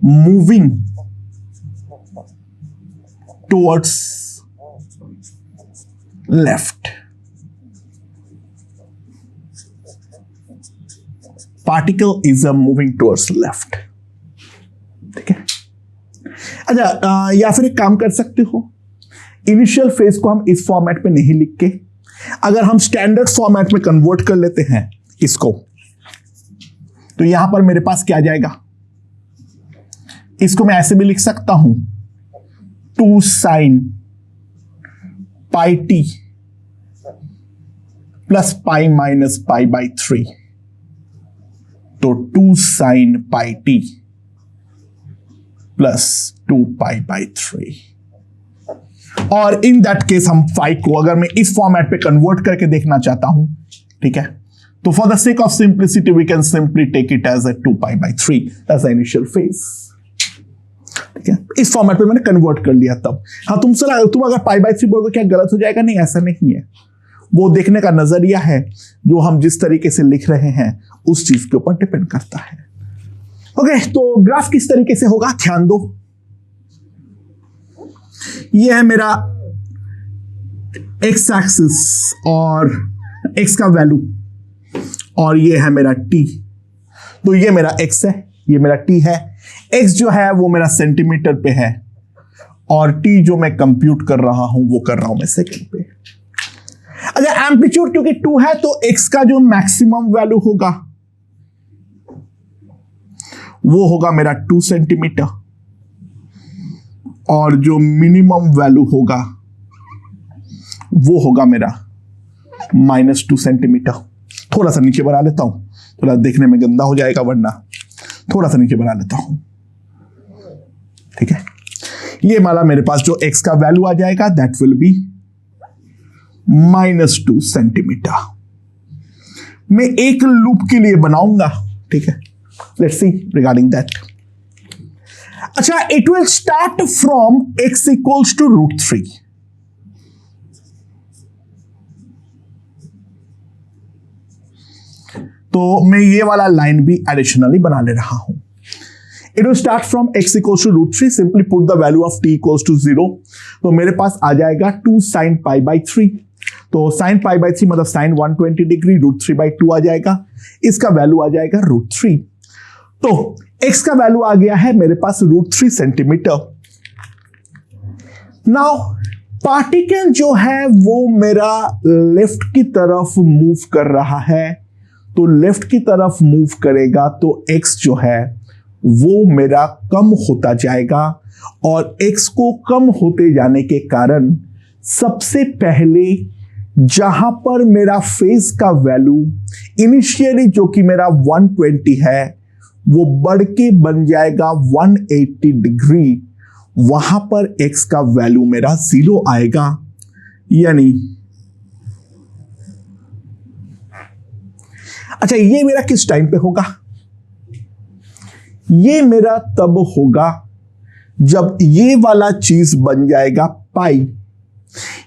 moving towards left, particle is moving towards left, ठीक है। अच्छा, या फिर एक काम कर सकते हो, इनिशियल फेज को हम इस फॉर्मेट में नहीं लिख के अगर हम स्टैंडर्ड फॉर्मेट में कन्वर्ट कर लेते हैं इसको, तो यहां पर मेरे पास क्या जाएगा, इसको मैं ऐसे भी लिख सकता हूं 2 sine pi t plus pi minus pi by 3, तो 2 sine pi t plus 2 pi by 3। और इन दैट केस हम फाई को अगर मैं इस फॉर्मेट पे कन्वर्ट करके देखना चाहता हूं, ठीक है, तो for the sake of simplicity we can simply take it as 2 pi by 3 as the initial phase, ठीक है। इस फॉर्मेट पे मैंने कन्वर्ट कर लिया तब। हाँ, तुम अगर पाई बाई 3 बोलोगे क्या गलत हो जाएगा? नहीं, ऐसा नहीं है। वो देखने का नजरिया है, जो हम जिस तरीके से लिख रहे हैं उस चीज के ऊपर डिपेंड करता है। ओके, तो ग्राफ किस तरीके से होगा ध्यान दो। ये है मेरा x एक्सिस और x का वैल्यू, और ये है मेरा t। तो ये मेरा x है, ये मेरा t है। x जो है वो मेरा सेंटीमीटर पे है, और t जो मैं कंप्यूट कर रहा हूं वो कर रहा हूं मैं सेकंड पे। अच्छा, एम्पलीट्यूड क्योंकि 2 है तो x का जो मैक्सिमम वैल्यू होगा वो होगा मेरा 2 सेंटीमीटर, और जो मिनिमम वैल्यू होगा वो होगा मेरा -2 सेंटीमीटर। थोड़ा सा नीचे बढ़ा लेता हूं थोड़ा देखने में गंदा हो जाएगा, वरना थोड़ा सा नीचे बना लेता हूं। ठीक है, ये वाला मेरे पास जो x का वैल्यू आ जाएगा दैट विल बी -2 सेंटीमीटर। मैं एक लूप के लिए बनाऊंगा। ठीक है, लेट्स सी रिगार्डिंग दैट। अच्छा, it will start from x equals to √3। तो मैं ये वाला लाइन भी एडिशनली बना ले रहा हूं। It will start from x equals to √3. Simply put the value of t equals to 0. तो मेरे पास आ जाएगा 2 sin π/3। तो sin π/3 मतलब sin 120 डिग्री, √3/2 आ जाएगा। इसका वैल्यू आ जाएगा √3। तो x का वैल्यू आ गया है मेरे पास √3 सेंटीमीटर। नाउ पार्टिकल जो है वो मेरा लेफ्ट की तरफ मूव कर रहा है। तो लेफ्ट की तरफ मूव करेगा तो x जो है वो मेरा कम होता जाएगा, और x को कम होते जाने के कारण सबसे पहले जहां पर मेरा फेज का वैल्यू इनिशियली जो कि मेरा 120 है वो बढ़ के बन जाएगा 180 डिग्री। वहां पर x का वैल्यू मेरा 0 आएगा। यानी अच्छा, ये मेरा किस टाइम पे होगा? ये मेरा तब होगा जब ये वाला चीज बन जाएगा पाई,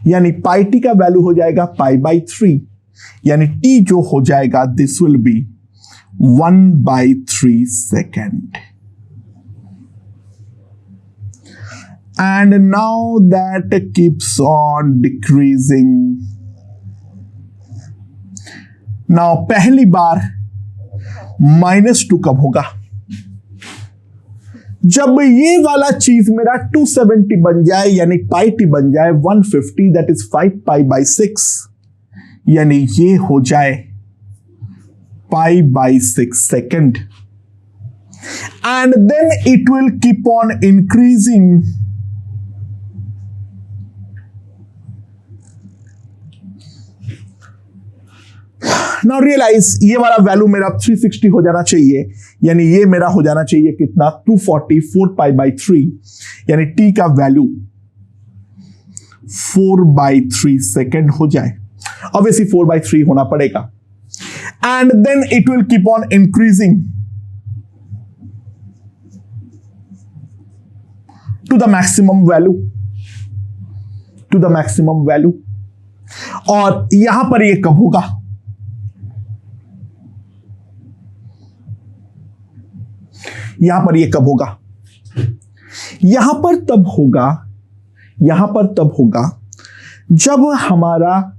यानी पाई टी का वैल्यू हो जाएगा π/3, यानी टी जो हो जाएगा this will B 1/3 second. And now that keeps on decreasing. Now पहली बार -2 कब होगा? जब ये वाला चीज मेरा 270 बन जाए, यानी पाई टी बन जाए 150, दैट इज 5π/6, यानी ये हो जाए π/6 second. And then it will keep on increasing. Now realise ये वाला वैल्यू मेरा 360 हो जाना चाहिए, यानी ये मेरा हो जाना चाहिए कितना? 244 π/3, यानी t का वैल्यू 4/3 सेकेंड हो जाए। ऑब्वियसली 4/3 होना पड़ेगा। And then it will keep on increasing to the maximum value, to the maximum value. और यहां पर ये कब होगा? यहां पर ये कब होगा? यहां पर तब होगा, यहां पर तब होगा जब हमारा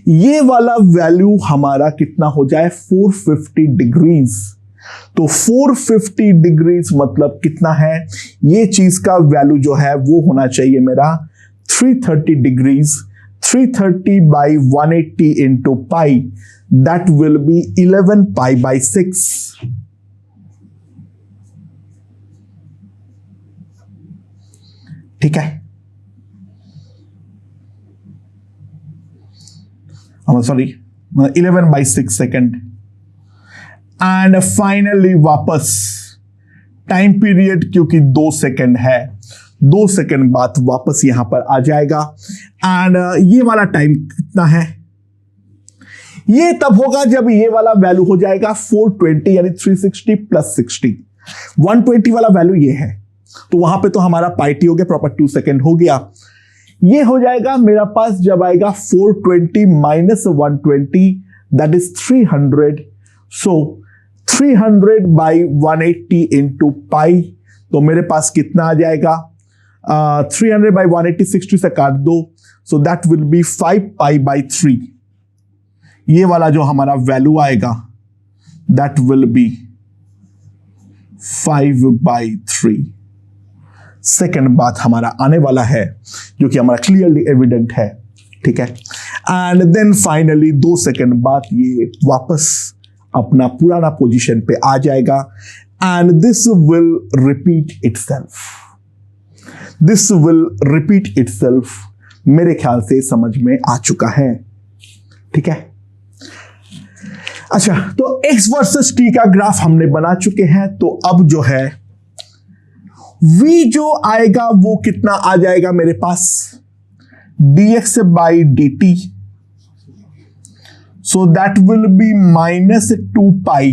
ये वाला वैल्यू हमारा कितना हो जाए? 450 डिग्रीज। तो 450 डिग्रीज मतलब कितना है? ये चीज का वैल्यू जो है वो होना चाहिए मेरा 330 degrees. 330/180 into pi, that will be 11 π/6। ठीक है, सॉरी 11/6 सेकेंड। एंड फाइनली वापस टाइम पीरियड क्योंकि 2 सेकेंड है, 2 सेकेंड बाद वापस यहां पर आ जाएगा। एंड ये वाला टाइम कितना है? ये तब होगा जब ये वाला वैल्यू हो जाएगा 420, यानी 360 + 60। 120 वाला वैल्यू ये है, तो वहां पे तो हमारा पाई टी हो गया, प्रॉपर 2 सेकेंड हो गया। ये हो जाएगा मेरा पास जब आएगा 420 - 120, दैट इज 300। सो 300/180 into पाई, तो मेरे पास कितना आ जाएगा? 300/180 60 से काट दो, सो दैट विल बी 5π/3। ये वाला जो हमारा वैल्यू आएगा दैट विल बी 5/3 सेकेंड बाद हमारा आने वाला है, जो कि हमारा क्लियरली एविडेंट है। ठीक है, एंड देन फाइनली 2 सेकेंड बाद ये वापस अपना पुराना पोजीशन पे आ जाएगा। And this will repeat itself, this will repeat itself. मेरे ख्याल से समझ में आ चुका है। ठीक है, अच्छा, तो x वर्सेस t का ग्राफ हमने बना चुके हैं। तो अब जो है v जो आएगा वो कितना आ जाएगा मेरे पास, dx by dt, so that will be -2 pi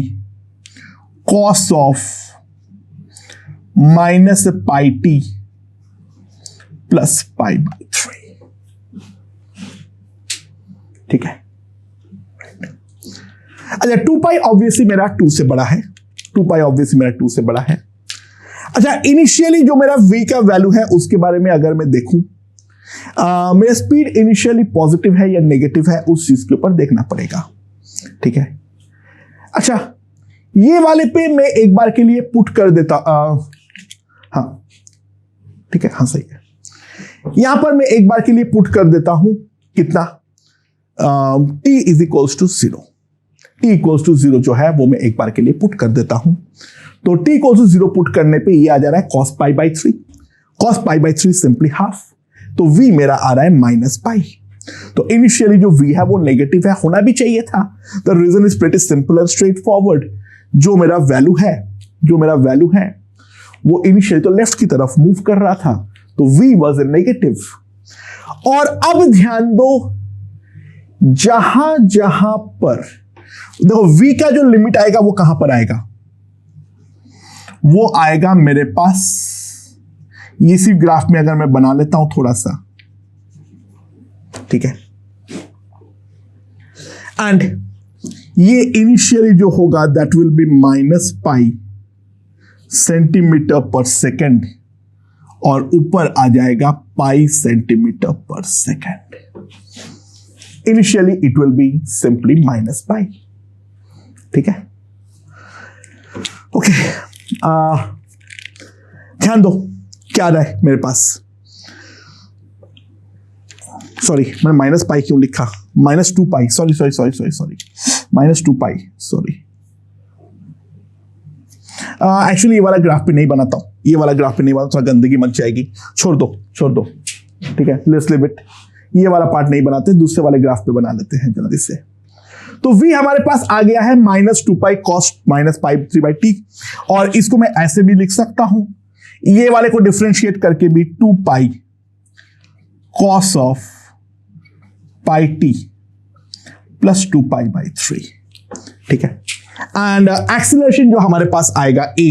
cos of -pi t plus pi by 3। ठीक है। अच्छा, 2 पाई ऑब्वियसली मेरा 2 से बड़ा है, 2 पाई ऑब्वियसली मेरा 2 से बड़ा है। अच्छा, इनिशियली जो मेरा v का वैल्यू है उसके बारे में अगर मैं देखूं, मेरा स्पीड इनिशियली पॉजिटिव है या नेगेटिव है, उस चीज के ऊपर देखना पड़ेगा। ठीक है। अच्छा, ये वाले पे मैं एक बार के लिए पुट कर देता, हाँ ठीक है, हाँ सही है। यहां पर मैं एक बार के लिए पुट कर देता हूं कितना, t is equals to 0, t equals to 0 जो है वो मैं एक बार के लिए पुट कर देता हूं। तो t इक्वल्स टू 0 पुट करने पे ये आ जा रहा है cos pi by 3, cos pi by 3 simply half, तो v मेरा आ रहा है माइनस पाई। तो इनिशियली जो v है वो नेगेटिव है, होना भी चाहिए था। The reason is pretty simple and straightforward. जो मेरा वैल्यू है वो इनिशियली तो लेफ्ट की तरफ मूव कर रहा था, तो v वॉज ए नेगेटिव। और अब ध्यान दो, जहां जहां पर देखो v का जो लिमिट आएगा वो कहां पर आएगा, वो आएगा मेरे पास इसी ग्राफ में। अगर मैं बना लेता हूं थोड़ा सा, ठीक है, एंड ये इनिशियली जो होगा दैट विल बी -पाई सेंटीमीटर पर सेकेंड, और ऊपर आ जाएगा पाई सेंटीमीटर पर second. Initially it will be simply -पाई। ठीक है, ओके। ध्यान दो क्या रहा है मेरे पास, सॉरी मैंने -पाई क्यों लिखा, -2 पाई, सॉरी -2 पाई, सॉरी। एक्चुअली ये वाला ग्राफ पे नहीं बनाता हूं, ये वाला ग्राफ पे नहीं बनाता, थोड़ा गंदगी मच जाएगी, छोड़ दो। ठीक है, लेट्स लीव इट। ये वाला पार्ट नहीं बनाते, दूसरे वाले ग्राफ पे बना लेते हैं जल्दी से। तो v हमारे पास आ गया है -2 पाई cos -पाई 3 बाई t, और इसको मैं ऐसे भी लिख सकता हूं, ये वाले को डिफरेंशिएट करके भी 2 पाई cos of pi t plus 2 pi by 3। ठीक है, एंड एक्सीलरेशन जो हमारे पास आएगा a,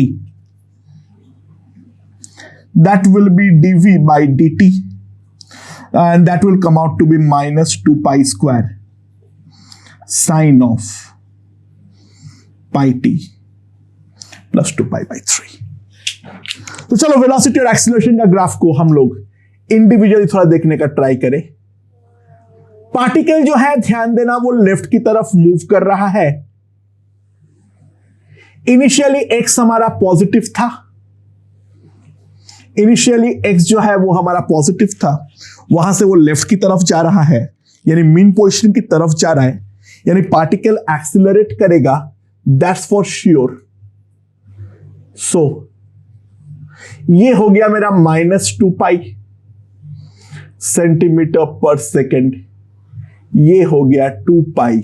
that will be dv by dt, and that will come out to be -2 pi square sine of pi t plus 2 pi by 3। तो चलो velocity और acceleration का ग्राफ को हम लोग इंडिविजुअली थोड़ा देखने का ट्राई करें। पार्टिकल जो है, ध्यान देना, वो लेफ्ट की तरफ मूव कर रहा है। इनिशियली x हमारा पॉजिटिव था, इनिशियली x जो है वो हमारा पॉजिटिव था, वहां से वो लेफ्ट की तरफ जा रहा है, यानी मीन पोजीशन की तरफ जा रहा है, यानी पार्टिकल एक्सीलरेट करेगा, दैट्स फॉर श्योर। सो ये हो गया मेरा -2 पाई सेंटीमीटर पर सेकेंड, ये हो गया 2 पाई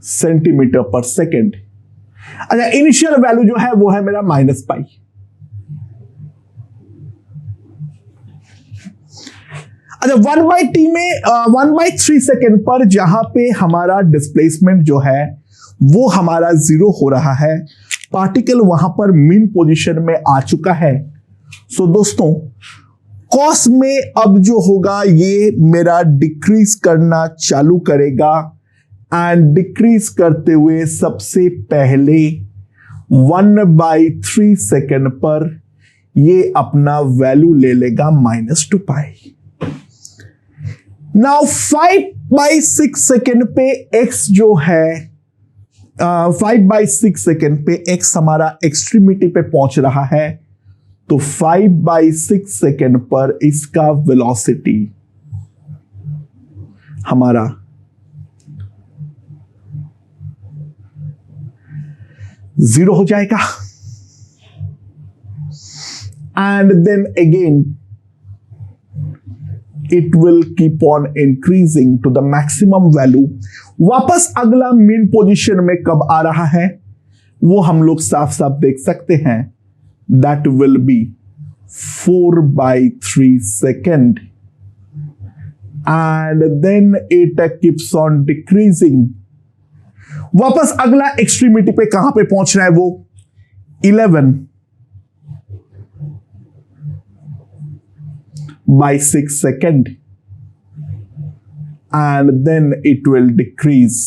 सेंटीमीटर पर सेकेंड। अच्छा, इनिशियल वैल्यू जो है वो है मेरा -पाई। अच्छा, 1/t में 1/3 सेकेंड पर जहां पे हमारा डिस्प्लेसमेंट जो है वो हमारा 0 हो रहा है, पार्टिकल वहां पर मीन पोजीशन में आ चुका है। सो दोस्तों, कॉस में अब जो होगा ये मेरा डिक्रीज करना चालू करेगा, एंड डिक्रीज करते हुए सबसे पहले 1/3 सेकेंड पर ये अपना वैल्यू ले लेगा -2 पाई। नाउ 5/6 सेकेंड पे x जो है 5/6 सेकेंड पे x हमारा एक्सट्रीमिटी पे पहुंच रहा है, तो 5/6 सेकेंड पर इसका वेलोसिटी हमारा 0 हो जाएगा, and then again it will keep on increasing to the maximum value वापस अगला मीन पोजीशन में कब आ रहा है वो हम लोग साफ साफ देख सकते हैं. That will B 4/3 second and then it keeps on decreasing. वापस अगला एक्सट्रीमिटी पे कहां पे पहुंच रहा है वो 11/6 second and then it will decrease.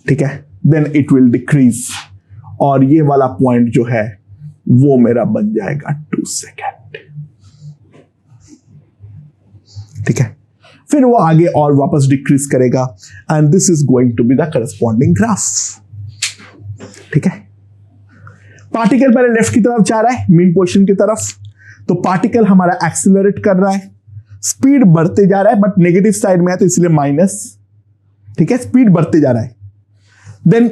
ठीक है, then it will decrease और ये वाला पॉइंट जो है वो मेरा बन जाएगा 2 सेकेंड. ठीक है, फिर वो आगे और वापस डिक्रीज करेगा and this is going to be the corresponding graph. ठीक है, पार्टिकल पहले लेफ्ट की तरफ जा रहा है मीन पोजीशन की तरफ, तो पार्टिकल हमारा एक्सीलरेट कर रहा है, स्पीड बढ़ते जा रहा है बट नेगेटिव साइड में है तो इसलिए माइनस. ठीक है, स्पीड बढ़ते जा रहा है. Then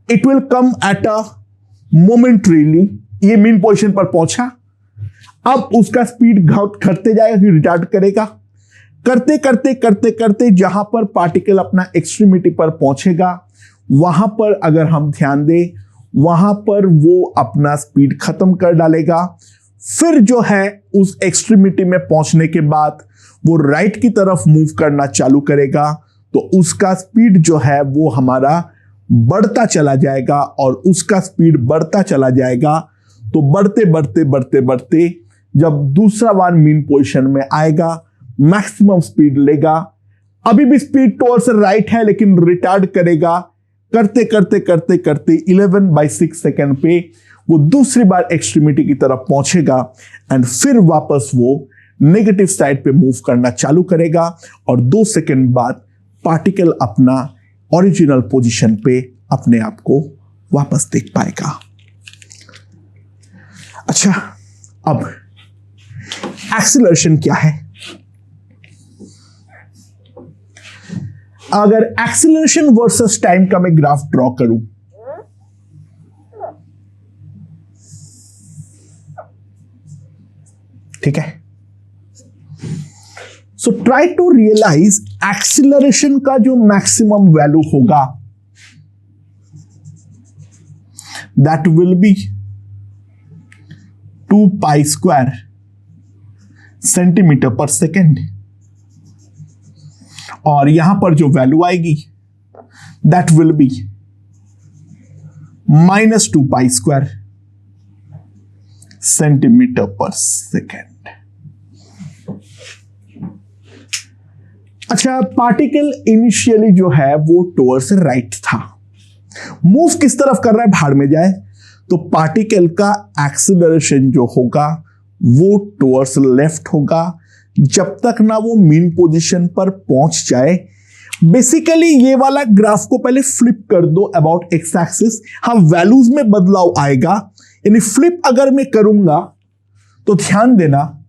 it will come at a momentarily, ये मीन पोजीशन पर पहुंचा, अब उसका स्पीड घटते जाएगा, रिटार्ड करेगा, करते करते करते करते जहां पर पार्टिकल अपना एक्सट्रीमिटी पर पहुंचेगा वहां पर अगर हम ध्यान दें वहां पर वो अपना स्पीड खत्म कर डालेगा. फिर जो है उस एक्सट्रीमिटी में पहुंचने के बाद वो राइट की तरफ मूव करना चालू करेगा, तो उसका स्पीड जो है वो हमारा बढ़ता चला जाएगा और उसका स्पीड बढ़ता चला जाएगा. तो बढ़ते बढ़ते बढ़ते बढ़ते जब दूसरा बार मीन पोजीशन में आएगा मैक्सिमम स्पीड लेगा, अभी भी स्पीड टुवर्ड्स राइट है लेकिन रिटार्ड करेगा, करते करते करते करते 11/6 सेकेंड पे वो दूसरी बार एक्सट्रीमिटी की तरफ पहुंचेगा एंड फिर वापस वो नेगेटिव साइड पे मूव करना चालू करेगा और 2 सेकेंड बाद पार्टिकल अपना ओरिजिनल पोजीशन पे अपने आप को वापस देख पाएगा. अच्छा, अब एक्सीलरेशन क्या है? अगर एक्सीलरेशन वर्सेस टाइम का मैं ग्राफ ड्रॉ करूं, ठीक है, so try to realise acceleration का जो मैक्सिमम वैल्यू होगा दैट विल बी 2π² सेंटीमीटर पर सेकेंड, और यहां पर जो वैल्यू आएगी दैट विल बी -2π² सेंटीमीटर पर सेकेंड. अच्छा, पार्टिकल इनिशियली जो है वो टुवर्ड्स राइट था, मूव किस तरफ कर रहा है भाड़ में जाए, तो पार्टिकल का एक्सीलरेशन जो होगा वो टुवर्ड्स लेफ्ट होगा जब तक ना वो मीन पोजीशन पर पहुंच जाए. बेसिकली ये वाला ग्राफ को पहले फ्लिप कर दो अबाउट एक्स एक्सिस, हाँ वैल्यूज में बदलाव आएगा, यानी फ्लिप अगर मैं करूंगा तो ध्यान देना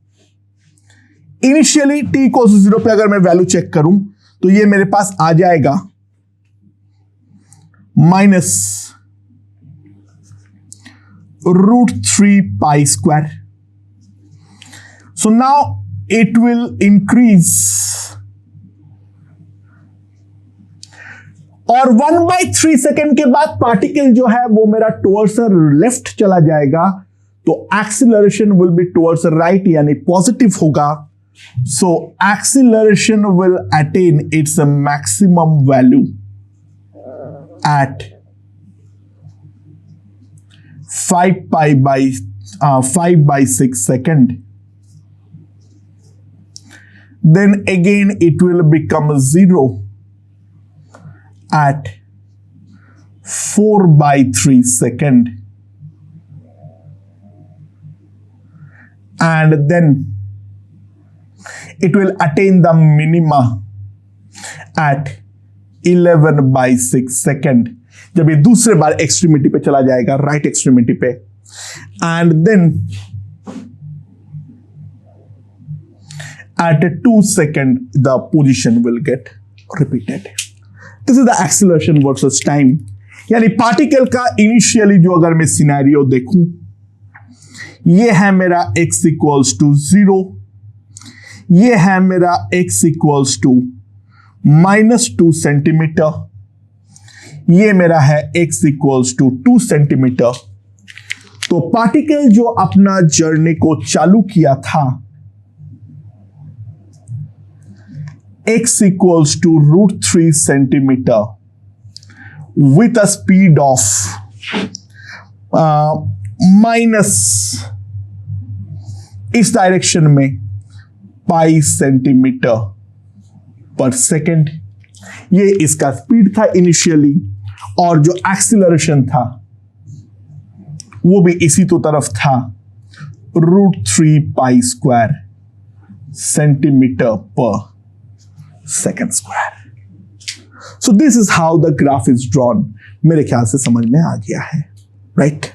इनिशियली t = 0 पे अगर मैं वैल्यू चेक करूं तो ये मेरे पास आ जाएगा -√3π². So now it will increase और 1/3 सेकेंड के बाद पार्टिकल जो है वो मेरा टुवर्ड्स लेफ्ट चला जाएगा, तो acceleration will be towards right यानी पॉजिटिव होगा. So acceleration will attain its maximum value at 5/6 second. Then again it will become 0 at 4/3 seconds, and then it will attain the minima at 11/6 seconds जब ये दूसरे बार extremity पे चला जाएगा, right extremity पे, and then at 2 seconds the position will get repeated. This is the acceleration versus time. यानी particle का initially जो अगर मैं सिनेरियो देखूं, ये है मेरा x = 0, ये है मेरा x = -2 सेंटीमीटर, ये मेरा है x इक्वल्स टू 2 सेंटीमीटर। तो पार्टिकल जो अपना जर्नी को चालू किया था, x equals to √3 centimetre with a speed of minus इस डायरेक्शन में पाई सेंटीमीटर पर सेकेंड, ये इसका स्पीड था इनिशियली, और जो एक्सीलरेशन था वो भी इसी तो तरफ था, √3 पाई स्क्वायर सेंटीमीटर पर second square. So this is how the graph is drawn. मेरे ख्याल से समझ में आ गया है, राइट?